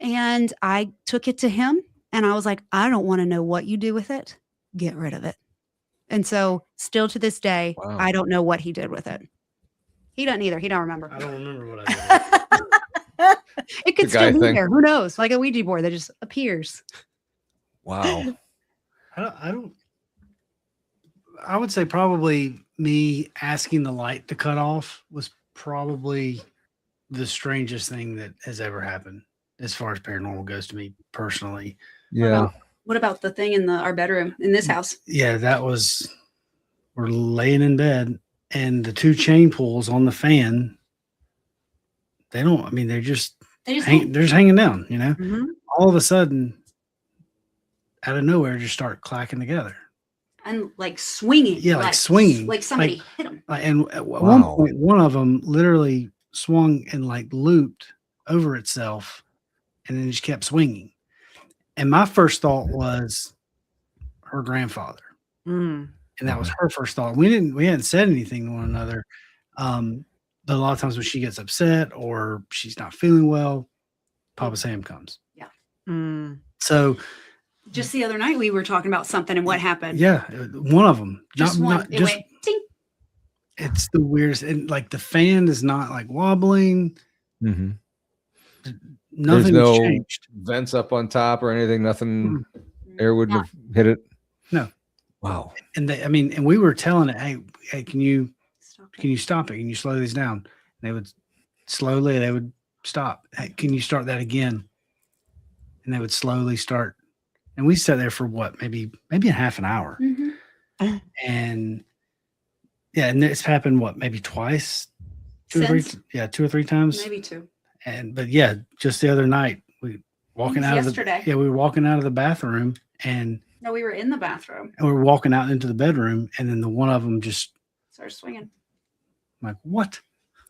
And I took it to him and I was like, I don't want to know what you do with it. Get rid of it. And so still to this day, wow. I don't know what he did with it. He doesn't either. He don't remember. I don't remember what I did. It could still be there. Who knows? Like a Ouija board that just appears. Wow. I don't. I would say probably me asking the light to cut off was probably the strangest thing that has ever happened as far as paranormal goes to me personally. Yeah. What about the thing in our bedroom in this house? Yeah, we're laying in bed and the two chain pulls on the fan, they're just They just they're just hanging down, Mhm. all of a sudden out of nowhere just start clacking together. and like swinging. Yeah, like swinging. Like somebody hit them. And at Wow. one point, one of them literally swung and like looped over itself and then just kept swinging. And my first thought was her grandfather. Mm. And that was her first thought. We hadn't said anything to one another. But a lot of times when she gets upset or she's not feeling well, Papa Sam comes. Yeah. Mm. So just the other night we were talking about something and what happened. yeah, one of them. Just one. Not It just, went ding. it's the weirdest. And like the fan is not like wobbling. Mm-hmm. Nothing no changed. Vents up on top or anything. Nothing. Mm-hmm. Air wouldn't have hit it. No. Wow. And and we were telling it, hey, can you Stop it. Can you stop it? Can you slow these down? And they would stop. Hey, can you start that again? And they would slowly start. And we sat there for what, maybe a half an hour. Mhm. And yeah, and it's happened maybe twice, two or three times. Maybe two. But yeah, just the other night we walking out yesterday. we were walking out of the bathroom and No, we were in the bathroom. we were walking out into the bedroom and then the one of them just Started swinging. I'm like, what?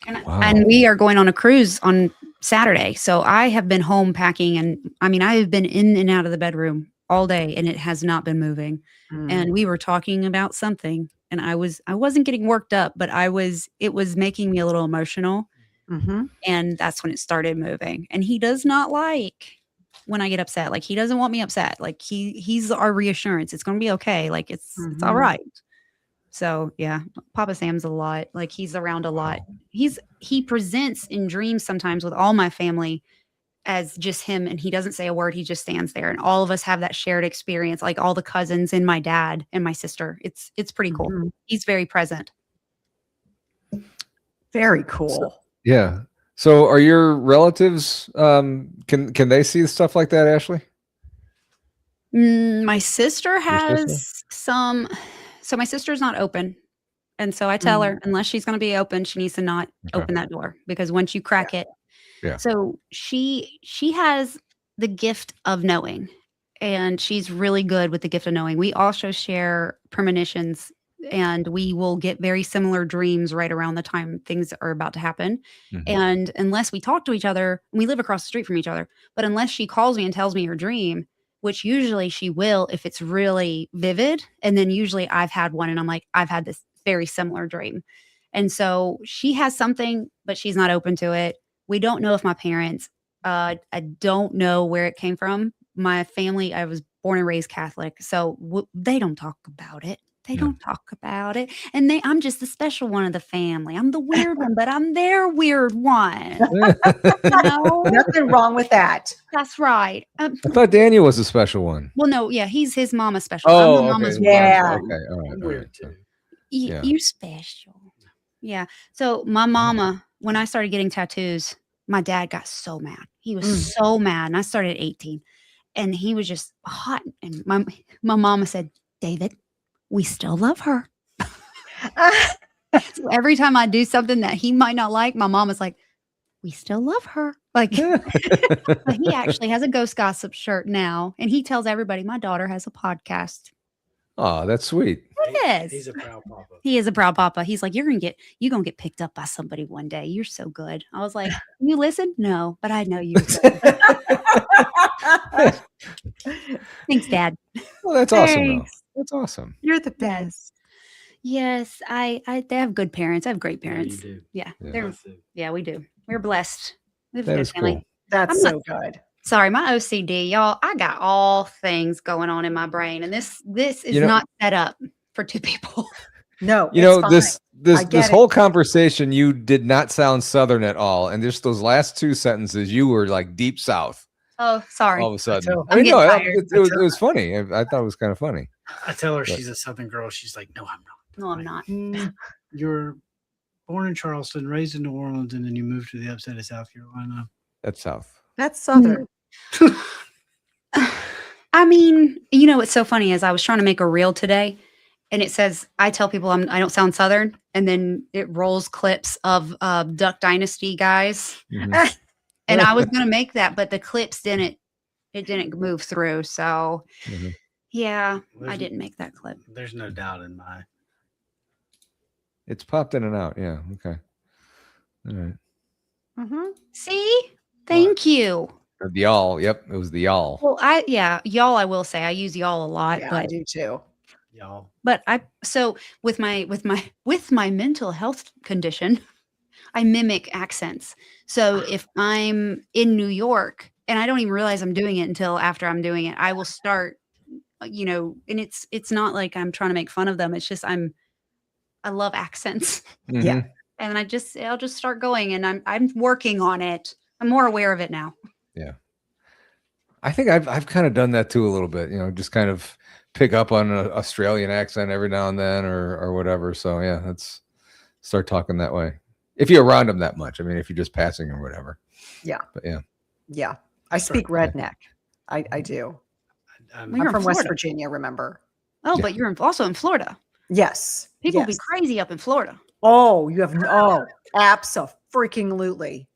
Wow. And we are going on a cruise on Saturday. So I have been home packing and I have been in and out of the bedroom all day and it has not been moving. Mm. And we were talking about something and I wasn't getting worked up, but it was making me a little emotional. Mhm. And that's when it started moving. And he does not like when I get upset. Like he doesn't want me upset. Like he's our reassurance. It's going to be okay. Like it's all Mhm. right. So yeah, Papa Sam's a lot. Like he's around a lot. He presents in dreams sometimes with all my family as just him, and he doesn't say a word. He just stands there, and all of us have that shared experience. Like all the cousins and my dad and my sister. It's pretty cool. Mhm. He's very present. Very cool. Yeah. So are your relatives, can they see stuff like that, Ashley? My sister sister? has some. So my sister's not open. And so I tell her, unless she's going to be open, she needs to not open that door because once you crack it. Yeah. So she has the gift of knowing and she's really good with the gift of knowing. We also share premonitions and we will get very similar dreams right around the time things are about to happen. Mhm. And unless we talk to each other, we live across the street from each other, but unless she calls me and tells me her dream, which usually she will if it's really vivid. And then usually I've had one and I'm like, I've had this very similar dream. And so she has something, but she's not open to it. We don't know if my parents, I don't know where it came from. My family, I was born and raised Catholic. So they don't talk about it. They don't talk about it. And I'm just the special one of the family. I'm the weird one, but I'm their weird one. No, Nothing wrong with that. that's right. I thought Daniel was a special one. Well, no, yeah, he's his mama's special. Oh, I'm the mama's okay. weird. Yeah. Okay. All right. All Weird right. too. Yeah. You're special. Yeah. So my mama, when I started getting tattoos, my dad got so mad. He was so mad. And I started at 18. And he was just hot. And my mama said, David, we still love her. So every time I do something that he might not like, my mama's like, we still love her. Like, but he actually has a Ghost Gossip shirt now. And he tells everybody, my daughter has a podcast. Oh, that's sweet. Yes. He's a proud papa. He is a proud papa. He's like, you're gonna get picked up by somebody one day. You're so good. I was like, you listen? No, but I know you're good. Thanks, Dad. Well, that's awesome, though. Thanks. That's awesome. You're the best. Yes, they have good parents. I have great parents. You do. Yeah, Yeah. we do. We're blessed. We have a That good is family. cool. That's I'm so good. Sorry, my OCD, y'all. I got all things going on in my brain, and this is not set up for two people. No, You know, it's fine. I get this it. whole conversation, you did not sound Southern at all. And just those last two sentences, you were like deep South Oh, sorry. all of a sudden. too. I mean, I'm no, getting tired. it was funny. I thought it was kind of funny. I tell her But- she's a Southern girl. She's like, no, I'm not. No, I'm not. You're born in Charleston, raised in New Orleans, and then you moved to the upstate of South Carolina. That's South. That's Southern. I mean, you know what's so funny is I was trying to make a reel today, and it says I tell people I don't sound Southern, and then it rolls clips of Duck Dynasty guys, Mhm. and I was gonna make that, but the clips didn't move through. So Mhm. yeah, I There's- didn't make that clip. There's no doubt in my. It's popped in and out. Yeah. Okay. All right. Mm-hmm. See, thank you. Or the y'all. Yep. It was the y'all. Well, y'all. I will say I use y'all a lot, Yeah, I but do too. Y'all. so with my mental health condition, I mimic accents. So if I'm in New York and I don't even realize I'm doing it until after I'm doing it, I will start, and it's not like I'm trying to make fun of them. It's just I love accents. Yeah. Mhm. And I'll just start going, and I'm working on it. I'm more aware of it now. I think I've kind of done that too a little bit. Just kind of pick up on an Australian accent every now and then, or whatever. So yeah, let's start talking that way. If you're around them that much, I mean, if you're just passing or whatever. Yeah. But yeah. Yeah. I speak redneck. I do. Well, I'm you're in from West Florida. Virginia, remember? Oh, Yeah. but you're also in Florida. Yes. People be yes. crazy up in Florida. Oh, you have abso-freaking-lutely.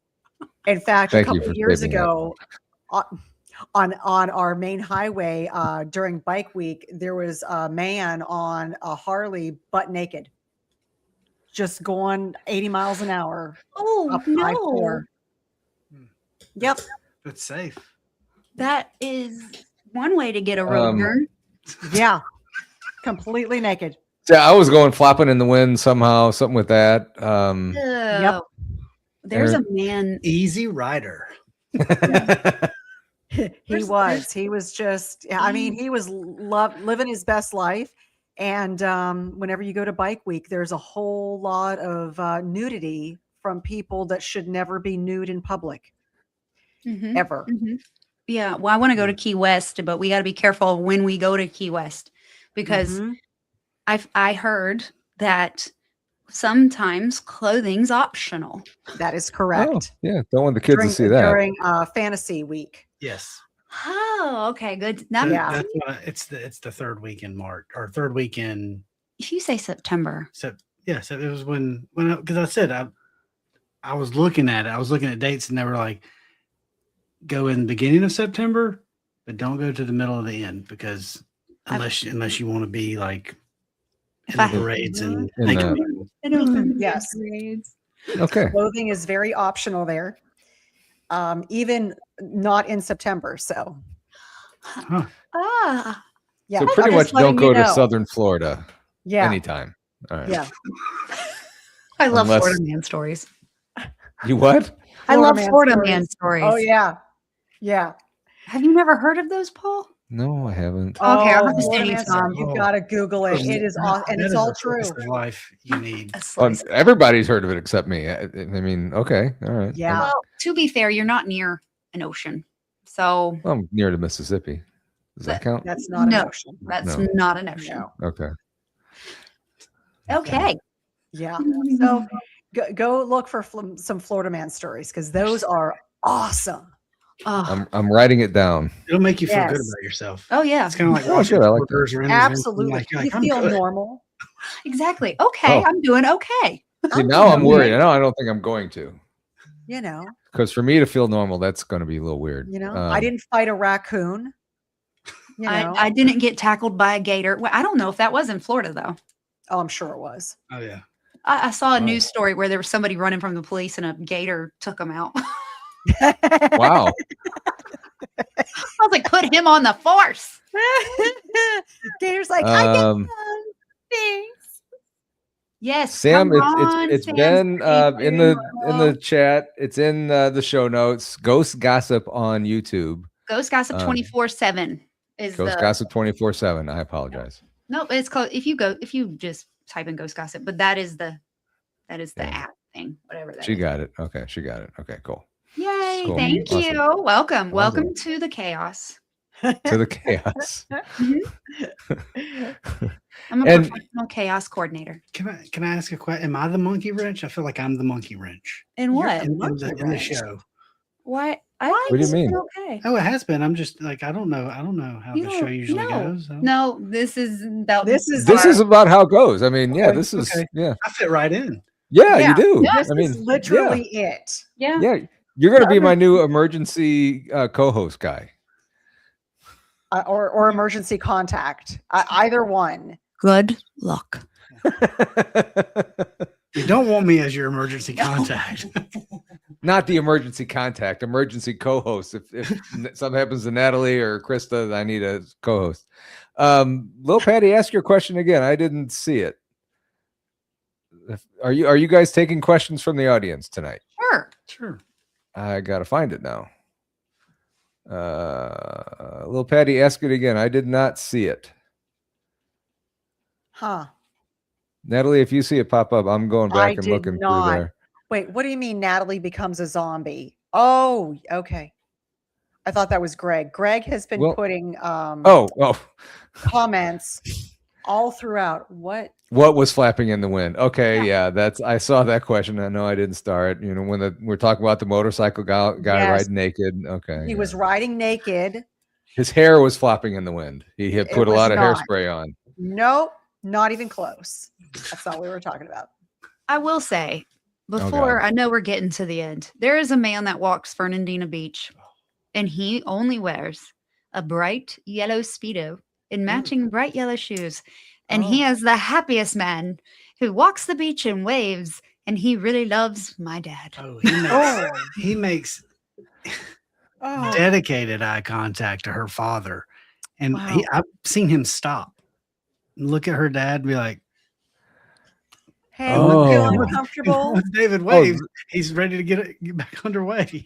In fact, Thank a you couple for of years saving that. ago, on our main highway during Bike Week, there was a man on a Harley butt naked, just going 80 miles an hour. Oh Up no, 5-4. Yep. That's safe. that is one way to get a road burn. Yeah. Completely naked. Yeah, I was going flopping in the wind somehow, something with that. Yep. There's a man. Easy Rider. He was just, I mean, he was living his best life. And whenever you go to Bike Week, there's a whole lot of nudity from people that should never be nude in public. Mhm, Ever. mhm. Yeah. Well, I want to go to Key West, but we got to be careful when we go to Key West because Mhm. I heard that sometimes clothing's optional. That is Oh, correct. yeah. Don't want the kids to see that. During Fantasy Week. Yes. Oh, okay, good. Yeah. That's why it's the third week in March or third week in. If you say September, So yes, it was when because I said I was looking at it. I was looking at dates and they were like, go in the beginning of September, but don't go to the middle of the end because unless you want to be like in If I- the parades and In naked the- people. I don't Yes. Okay. Clothing is very optional there. Even not in September. So Ah, yeah. So I'm pretty just much don't letting go you to know. Southern Florida Yeah. anytime. All right. Yeah. I love Unless- Florida man stories. You what? I love man Florida stories. man stories. Oh yeah. Yeah. Have you never heard of those, Paul? No, I haven't. Okay, I'll have to Florida send you man some. stories. You've got to Google it. It is awesome, and That it's is all a true. slice of life you need. A slice. Everybody's heard of it except me. I mean, okay. All right. Yeah. Well, to be fair, you're not near an ocean, so I'm near the Mississippi. Does that count? That's not No. an ocean. that's No. not an ocean. No. Okay. Okay. Yeah. So go look for some Florida man stories because those are awesome. Oh, I'm writing it down. It'll make you feel good Yes. about yourself. oh yeah, It's kind of like Oh, watching good, I like reporters or interviews, and Absolutely. you're You I'm feel good. normal. exactly. Okay, Oh. I'm doing okay. See, now I'm worried. Now I don't think I'm going to. You know. Because for me to feel normal, that's going to be a little weird. I didn't fight a raccoon. You know. I didn't get tackled by a gator. Well, I don't know if that was in Florida though. Oh, I'm sure it was. Oh yeah. I saw a Oh. news story where there was somebody running from the police and a gator took him out. Wow. I was like, put him on the force. Gator's like, I get Um, things. Yes, Sam, come on, it's Sam, been in the Sam. chat. It's in the show notes. Ghost Gossip on YouTube. Ghost Gossip um, 24/7 is Ghost the Gossip 24/7. I apologize. no. It's called if you just type in Ghost Gossip, but that is the Yeah. app thing, whatever that She is. got it. Okay, she got it. Okay, cool. Yay! Cool. Thank Awesome. you. Welcome Awesome. to the chaos. to the chaos. I'm a And- professional chaos coordinator. Can I ask a question? Am I the monkey wrench? I feel like I'm the monkey wrench In You're what? the in monkey the wrench. show. Why? I What? think What do you it's been mean? okay. Oh, it has been. I'm just like I don't know how You the show don't- usually no. goes. So. No, this is This is This our- is about how it goes. I mean, yeah, Okay, this is okay. yeah. I fit right in. Yeah, Yeah. you do. This I mean, is literally it. yeah. yeah. You're gonna be my new emergency co-host guy. Or emergency contact. Either one. Good luck. You don't want me as your emergency contact. Not the emergency contact, emergency co-host. If something happens to Natalie or Krista, I need a co-host. Lil Patty, ask your question again. I didn't see it. Are you guys taking questions from the audience tonight? Sure. Sure. I gotta find it now. Lil Patty, ask it again. I did not see it. Huh. Natalie, if you see it pop up, I'm going I back and did looking through not. there. Wait, what do you mean Natalie becomes a zombie? Oh, okay. I thought that was Greg. Greg has been Well- putting Oh, comments all throughout. What? what was flapping in the wind? Okay, Yeah. yeah, I saw that question. I know I didn't start. You know, when we're talking about the motorcycle guy Yes. riding naked. Okay, He yeah. was riding naked. His hair was flopping in the wind. He had It put a was lot of not. hairspray on. Nope, not even close. That's not what we were talking about. I will say, God. before I know we're getting to the end, there is a man that walks Fernandina Beach, and he only wears a bright yellow Speedo and matching bright yellow shoes. And he Oh. is the happiest man who walks the beach and waves, and he really loves my dad. Oh, Oh, he makes oh. dedicated eye contact to her father, and Wow. I've seen him stop, look at her dad, and be like, Hey, we feel Oh. uncomfortable. once David waves, he's ready to get back underway.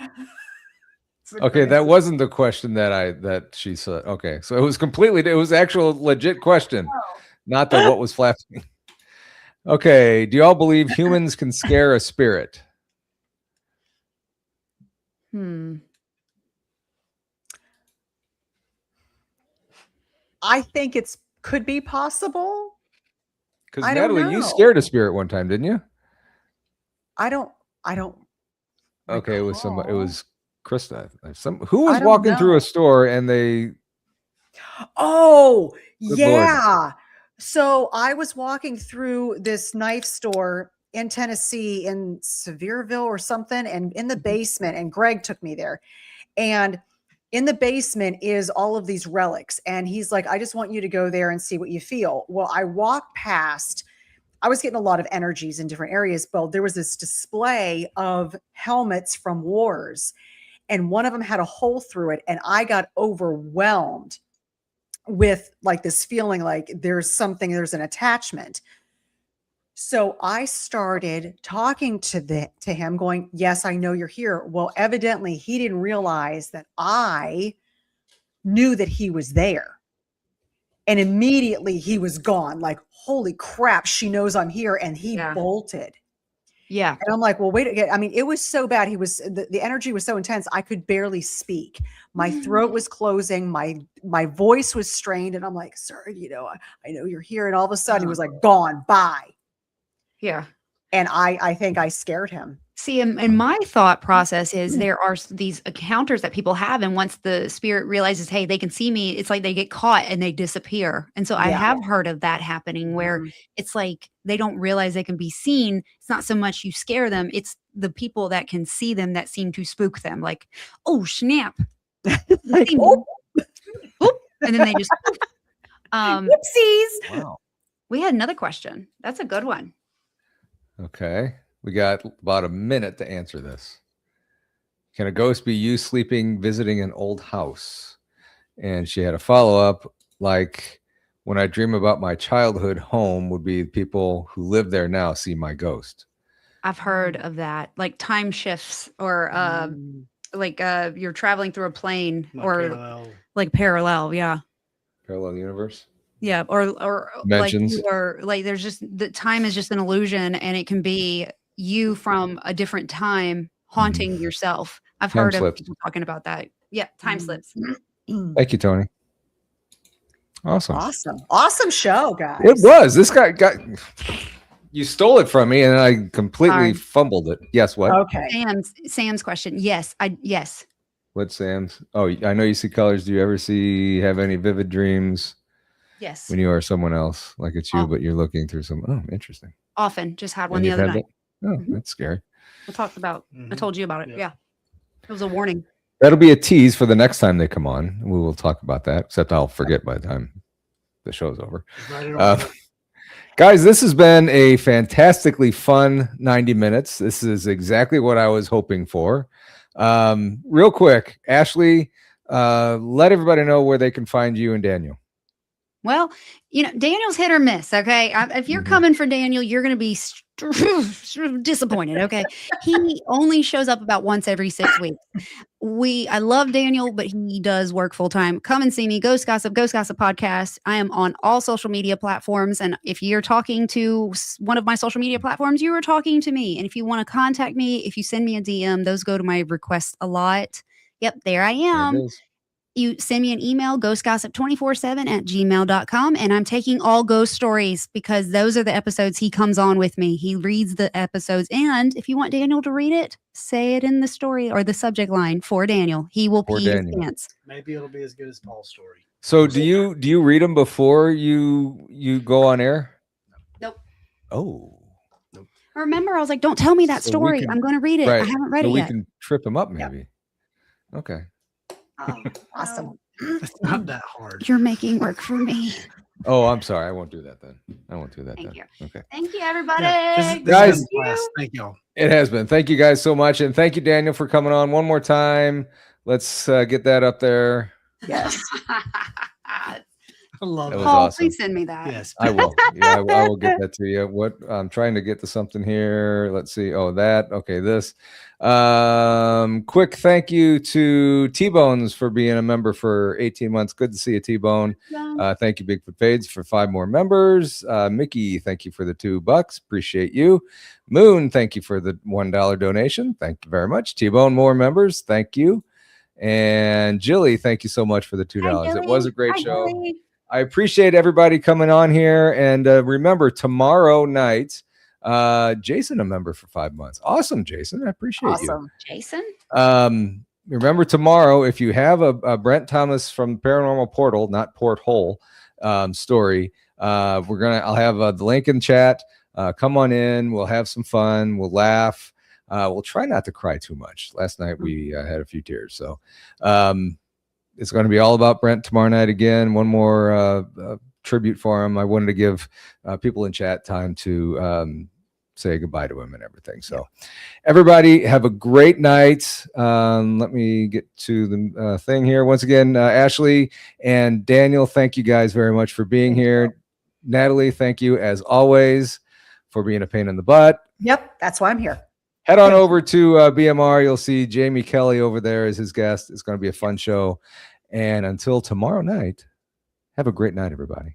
Okay, that wasn't the question that she said. Okay, so it was actual legit question, not the what was flapping. Okay, do y'all believe humans can scare a spirit? I think it's could be possible. Because I don't Natalie, you know. scared a spirit one time, didn't you? I don't. Okay, it was somebody. It recall. was Krista. Who I was don't walking through know. a store and they. Oh, Good Lord. yeah. So I was walking through this knife store in Tennessee in Sevierville or something, and in the basement, and Greg took me there. And in the basement is all of these relics. And he's like, I just want you to go there and see what you feel. Well, I walked past, I was getting a lot of energies in different areas, but there was this display of helmets from wars. And one of them had a hole through it. And I got overwhelmed with like this feeling like there's an attachment. So I started talking to him going, yes, I know you're here. Well, evidently he didn't realize that I knew that he was there. And immediately he was gone. Like, holy crap, she knows I'm here. And he bolted. Yeah. And I'm like, well, wait again. I mean, it was so bad. The energy was so intense. I could barely speak. My throat was closing. My voice was strained. And I'm like, sir, I know you're here. And all of a sudden he was like, gone, bye. Yeah. And I think I scared him. See, in my thought process is there are these encounters that people have, and once the spirit realizes, hey, they can see me, it's like they get caught and they disappear. And so I Yeah. have heard of that happening where it's like they don't realize they can be seen. It's not so much you scare them, it's the people that can see them that seem to spook them. Like, oh, snap. Like, Boop. And then they just whoopsies. Wow. we had another question. That's a good one. Okay. We got about a minute to answer this. Can a ghost be you sleeping, visiting an old house? And she had a follow-up like, when I dream about my childhood home, would be people who live there now see my ghost. I've heard of that, like time shifts or like you're traveling through a plane like parallel. Yeah. Parallel universe. Yeah. Or Dimensions. like like there's just the time is just an illusion, and it can be you from a different time haunting yourself. I've Time heard slips. of people talking about that. Yeah. Time slips. Thank you, Tony. Awesome. Awesome show, guys. It was. This guy got you stole it from me and I completely fumbled it. Yes, what? Okay. Sam's question. Yes. What's Sam's? Oh, I know you see colors. Do you ever have any vivid dreams? Yes. When you are someone else, like it's you, but you're looking through some. Oh, interesting. Often. Just had one the other night. Oh, that's scary. We talked about. I told you about it. Yeah. It was a warning. That'll be a tease for the next time they come on. We will talk about that. Except I'll forget by the time the show's over. Guys, this has been a fantastically fun 90 minutes. This is exactly what I was hoping for. Real quick, Ashley, let everybody know where they can find you and Daniel. Well, Daniel's hit or miss. Okay. If you're coming for Daniel, you're going to be disappointed. Okay. He only shows up about once every 6 weeks. I love Daniel, but he does work full time. Come and see me. Ghost Gossip Podcast. I am on all social media platforms. And if you're talking to one of my social media platforms, you are talking to me. And if you want to contact me, if you send me a DM, those go to my requests a lot. Yep. There I am. You send me an email, ghostgossip247@gmail.com. And I'm taking all ghost stories because those are the episodes he comes on with me. He reads the episodes. And if you want Daniel to read it, say it in the story or the subject line for Daniel. He will pee his pants. Maybe it'll be as good as Paul's story. So do you read them before you go on air? Nope. Oh. Nope. Remember, I was like, don't tell me that story. I'm going to read it. Right. I haven't read it yet. We can trip him up maybe. Yep. Okay. Oh, awesome. It's not that hard. You're making work for me. Oh, I'm sorry. I won't do that then. Thank you. Okay. Thank you, everybody. Yeah, guys, thank y'all. It has been. Thank you guys so much. And thank you, Daniel, for coming on one more time. Let's get that up there. Yes. I love it. Awesome. Please send me that. Yes. I will. Yeah, I will get that to you. What I'm trying to get to something here. Let's see. Oh, that. Okay, this. Quick thank you to T-Bones for being a member for 18 months. Good to see you, T-Bone. Thank you, Bigfoot Fades, for 5 more members. Mickey, thank you for the $2. Appreciate you. Moon, thank you for the $1 donation. Thank you very much. T-Bone, more members. Thank you. And Jilly, thank you so much for the $2. It was a great show. Jilly. I appreciate everybody coming on here. And remember, tomorrow night, Jason, a member for 5 months. Awesome, Jason. I appreciate you. Jason. Remember tomorrow, if you have a Brent Thomas from Paranormal Portal, not Porthole, story, I'll have the link in chat. Come on in. We'll have some fun. We'll laugh. We'll try not to cry too much. Last night we had a few tears. So it's going to be all about Brent tomorrow night again. One more tribute for him. I wanted to give people in chat time to say goodbye to him and everything. So everybody have a great night. Let me get to the thing here. Once again, Ashley and Daniel, thank you guys very much for being here. Natalie, thank you as always for being a pain in the butt. Yep, that's why I'm here. Head on over to BMR. You'll see Jamie Kelly over there as his guest. It's going to be a fun show. And until tomorrow night, have a great night, everybody.